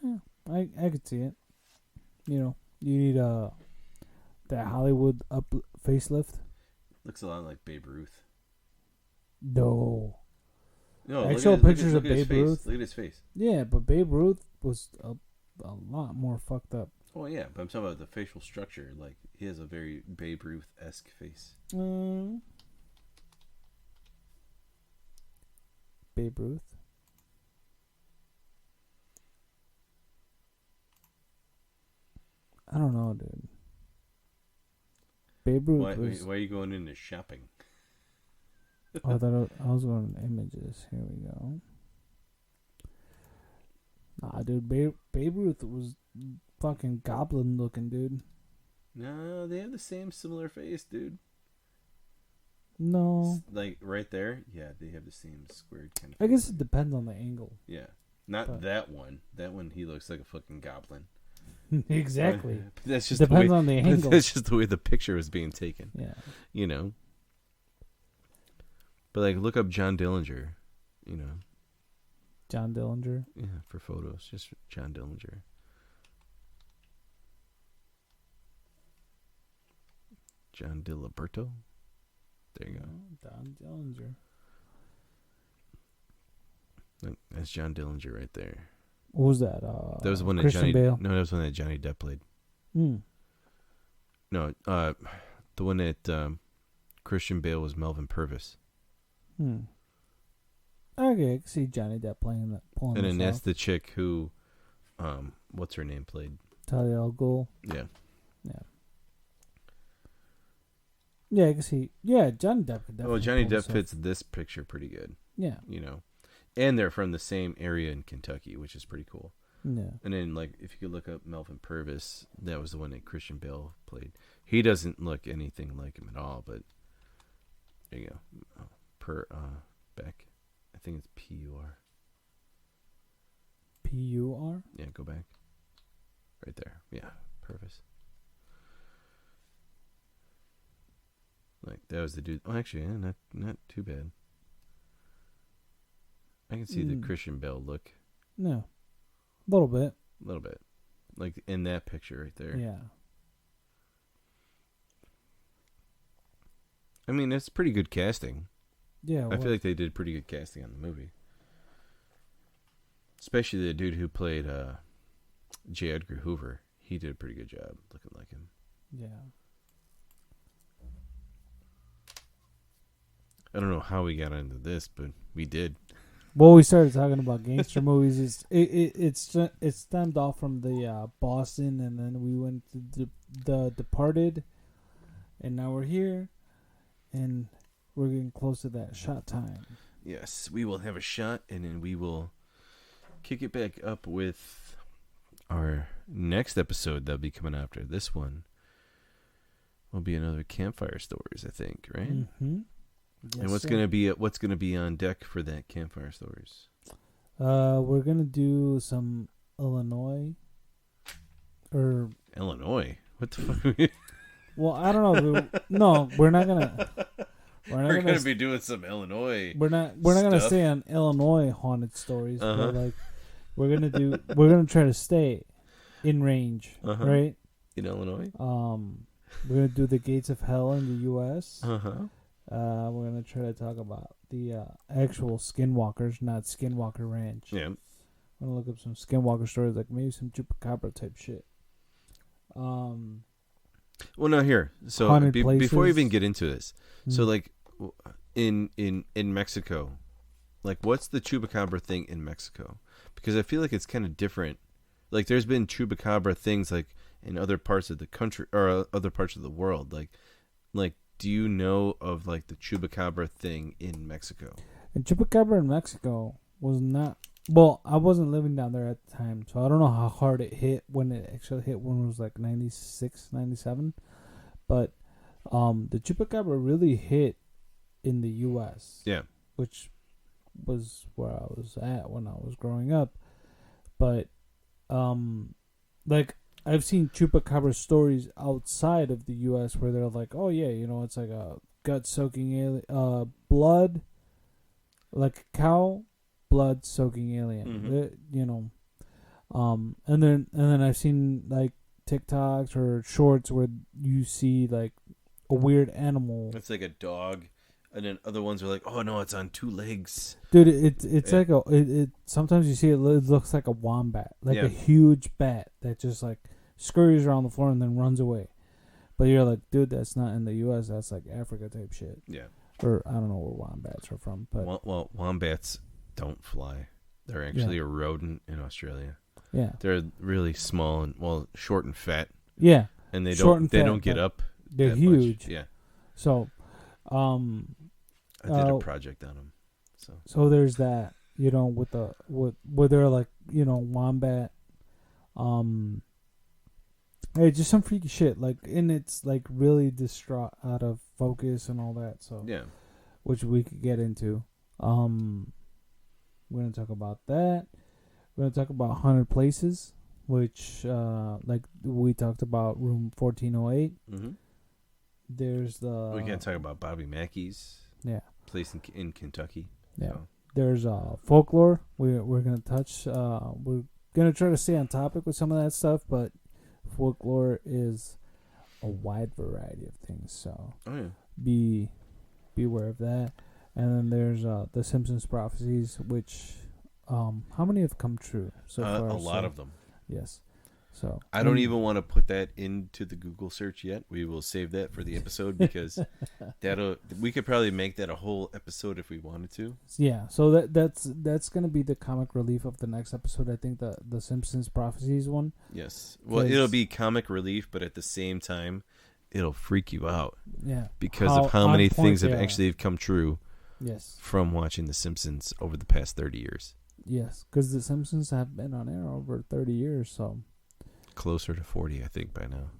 Yeah, I could see it. You know, you need that Hollywood up facelift. Looks a lot like Babe Ruth. No. No, Actual pictures of his Babe face. Ruth? Look at his face. Yeah, but Babe Ruth was a lot more fucked up. Oh yeah, but I'm talking about the facial structure. Like he has a very Babe Ruth-esque face. Babe Ruth. I don't know, dude. Babe Ruth was... Why are you going into shopping? I thought I was going to images. Here we go. Nah, dude, Babe Ruth was fucking goblin looking, dude. No, they have the same similar face, dude. No. Like right there, yeah, they have the same squared kind of. I guess it depends on the angle. Yeah, not But- that one. That one, he looks like a fucking goblin. Exactly. But that's just Depends the way, on the angle. That's just the way the picture was being taken. Yeah. You know. But like, look up John Dillinger. You know. John Dillinger. Yeah, for photos, just John Dillinger. John Diliberto. There you go. John Dillinger. Look, that's John Dillinger right there. What was that? That was the one that Christian Johnny. Bale. No, that was the one that Johnny Depp played. Hmm. No, the one that Christian Bale was Melvin Purvis, Okay, I can see Johnny Depp pulling and then this that's off. the chick who, what's her name played? Talia al Ghul. Yeah, Yeah, I can see. Yeah, Johnny Depp could definitely. well, Johnny pull Depp this off. fits this picture pretty good. Yeah, You know, and they're from the same area in Kentucky, which is pretty cool. yeah. And then, like, if you could look up Melvin Purvis, that was the one that Christian Bale played. He doesn't look anything like him at all, but there you go. Beck. I think it's P-U-R. P-U-R? Yeah, go back. Right there. Yeah, Purvis. Like, that was the dude. Oh, actually, yeah, not too bad. I can see the Christian Bale look No. A little bit. a little bit. Like, in that picture right there. Yeah. I mean, it's pretty good casting. Yeah. I feel like they did pretty good casting on the movie. Especially the dude who played J. Edgar Hoover. He did a pretty good job looking like him. Yeah. I don't know how we got into this, but we did. Well, we started talking about gangster movies. It stemmed off from the Boston, and then we went to the Departed, and now we're here, and we're getting close to that shot time. Yes, we will have a shot, and then we will kick it back up with our next episode that'll be coming after this one. Will be another campfire stories, I think, right? Mm-hmm. Yes, And what's gonna be on deck for that campfire stories? We're gonna do some Illinois, or Illinois. What the fuck? well, I don't know. No, we're not gonna. We're gonna be doing some Illinois. We're not gonna stuff. stay on Illinois haunted stories. Uh-huh. But like, we're gonna try to stay in range, Uh-huh. right? In Illinois. We're gonna do the gates of hell in the U.S. Uh-huh. We're gonna try to talk about the actual skinwalkers, not Skinwalker Ranch. Yeah. I'm gonna look up some Skinwalker stories, like maybe some chupacabra type shit. Well, no, here. So Haunted before we places. even get into this, so Mm. like in Mexico, like what's the chupacabra thing in Mexico? Because I feel like it's kind of different. Like there's been chupacabra things like in other parts of the country or other parts of the world. Like do you know of like the chupacabra thing in Mexico? And chupacabra in Mexico was not. Well, I wasn't living down there at the time, so I don't know how hard it hit when it actually hit. When it was like 96, 97. But the chupacabra really hit in the U.S. Yeah. Which was where I was at when I was growing up. But like I've seen chupacabra stories outside of the U.S. where they're like, oh yeah, you know, it's like a gut-soaking blood, like a cow blood-soaking alien. Mhm. You know, and then I've seen like TikToks or shorts where you see like a weird animal. It's like a dog, and then other ones are like, oh no, it's on two legs. Dude, it's Yeah. like it. Sometimes you see it looks like a wombat, like Yeah. a huge bat that just like scurries around the floor and then runs away. But you're like, dude, that's not in the U.S. That's like Africa type shit. Yeah. Or I don't know where wombats are from, but Well, wombats don't fly. They're actually a rodent in Australia. yeah, They're really small and short and fat, yeah, and they Short don't and they fat, don't get but up. they're that huge. Much. Yeah, So, I did a project on them. so there's that. You know, where they're like, you know, wombat. Hey, just some freaky shit. Like, and it's like really distraught, out of focus and all that. So Yeah. which we could get into. We're gonna talk about that. We're gonna talk about haunted places, which like we talked about room 1408. Mm-hmm. There's the We can't talk about Bobby Mackey's yeah place in Kentucky. yeah. So. There's folklore. We're gonna touch. We're gonna try to stay on topic with some of that stuff, but folklore is a wide variety of things. So Oh yeah. be aware of that. And then there's the Simpsons prophecies, which how many have come true so far? A lot of them. Yes. So I don't even want to put that into the Google search yet. We will save that for the episode because we could probably make that a whole episode if we wanted to. Yeah. So that's gonna be the comic relief of the next episode. I think the Simpsons prophecies one. Yes. Well, it'll be comic relief, but at the same time, it'll freak you out Yeah. because of how on many point things have they are. actually come true Yes. from watching The Simpsons over the past 30 years. Yes, because the Simpsons have been on air over 30 years. So Closer to 40, I think, by now.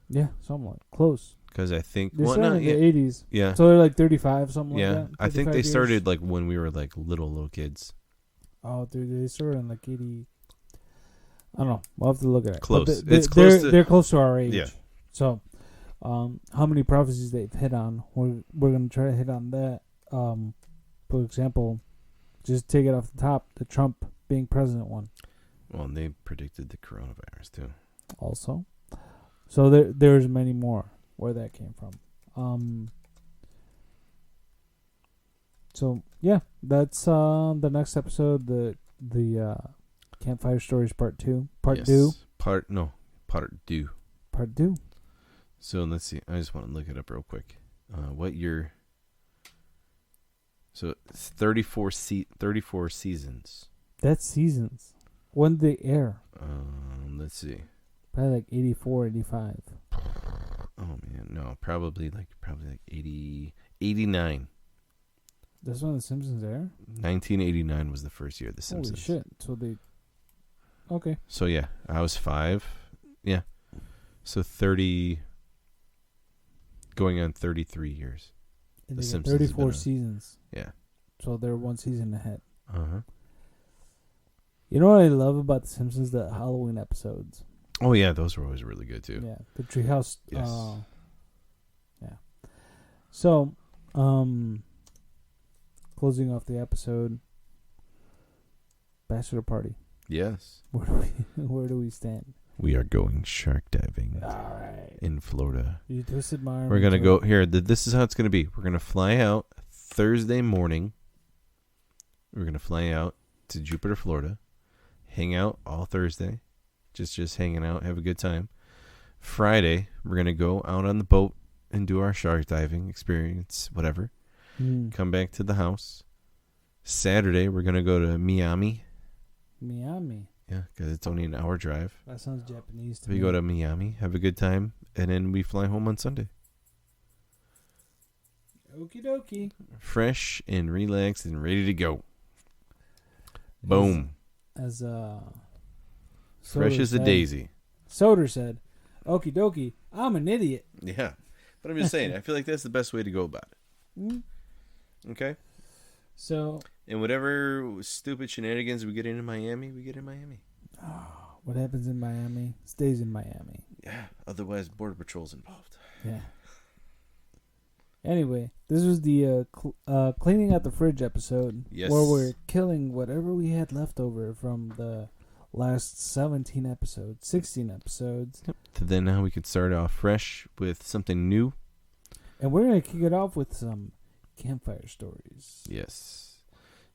yeah, somewhat close. Because I think... They well, started no, in the 80s. yeah. So they're like 35, something Yeah. like that. I think 35 they years. started like when we were like little kids. Oh, dude, they started in like 80. I don't know. We'll have to look at it. Close. But It's close to- They're close to our age. Yeah. So, how many prophecies they've hit on? We're gonna try to hit on that. For example, just take it off the top, the Trump being president one. Well, and they predicted the coronavirus too. Also, so there's many more where that came from. So yeah, that's the next episode. The Campfire Stories Part 2. Part 2. Part 2. Part 2. So let's see. I just want to look it up real quick. What year? So it's 34 seasons. That's seasons. When did they air? Let's see. Probably like 84, 85. Oh man, no, probably like 80, 89. That's when The Simpsons aired? 1989 was the first year of The Simpsons. Holy shit. So they... Okay. So, yeah, I was 5. Yeah. So 30... Going on 33 years. And The they got Simpsons has 34 been seasons. Yeah. So they're one season ahead. Uh-huh. You know what I love about The Simpsons? The Halloween episodes. Oh, yeah, those were always really good, too. Yeah. The Treehouse. Yes. Yeah. So, closing off the episode, bachelor party. Yes. Where do we stand? We are going shark diving All right. in Florida. You twisted my arm. We're going to go here. This is how it's going to be. We're going to fly out Thursday morning. We're going to fly out to Jupiter, Florida. Hang out all Thursday. Just hanging out, have a good time. Friday, we're going to go out on the boat and do our shark diving experience, whatever. Come back to the house. Saturday, we're going to go to Miami. Miami. Yeah, because it's only an hour drive. That sounds Japanese to We me. go to Miami, have a good time, and then we fly home on Sunday. Okie dokie. Fresh and relaxed and ready to go. Boom. As Fresh Soder as a said- daisy. Soder said, "Okie dokie, I'm an idiot." Yeah. But I'm just saying, I feel like that's the best way to go about it. Mm. Okay? So, And whatever stupid shenanigans we get in Miami, we get in Miami. what happens in Miami stays in Miami. Yeah. Otherwise, Border Patrol's involved. Yeah. Anyway, this was the cleaning out the fridge episode. Yes. Where we're killing whatever we had left over from the last 17 episodes, 16 episodes. So then now we can start off fresh with something new. And we're going to kick it off with some campfire stories. Yes.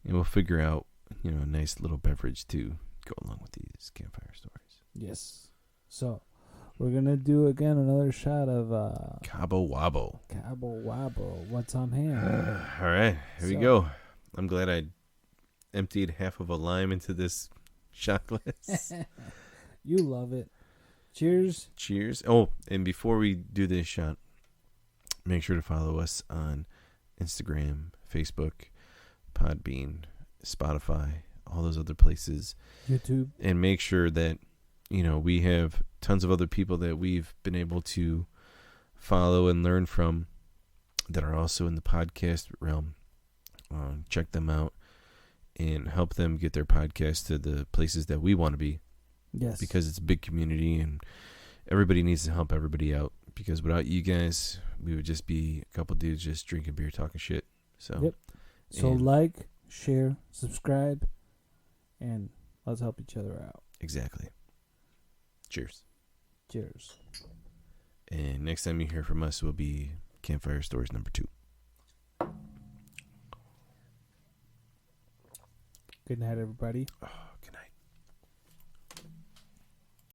And we'll figure out, a nice little beverage to go along with these campfire stories. Yes. So, we're going to do again another shot of Cabo Wabo. Cabo Wabo. What's on hand? All right, here we So- go. I'm glad I emptied half of a lime into this shot glass. You love it. Cheers. Cheers. Oh, and before we do this shot, make sure to follow us on Instagram, Facebook, Podbean, Spotify, all those other places. YouTube. And make sure that, we have tons of other people that we've been able to follow and learn from that are also in the podcast realm. Check them out and help them get their podcast to the places that we want to be. Yes. Because it's a big community and everybody needs to help everybody out. Because without you guys, we would just be a couple dudes just drinking beer, talking shit. So, Yep. So and- like, share, subscribe, and let's help each other out. Exactly. Cheers. Cheers. And next time you hear from us will be Campfire Stories number 2. Good night, everybody.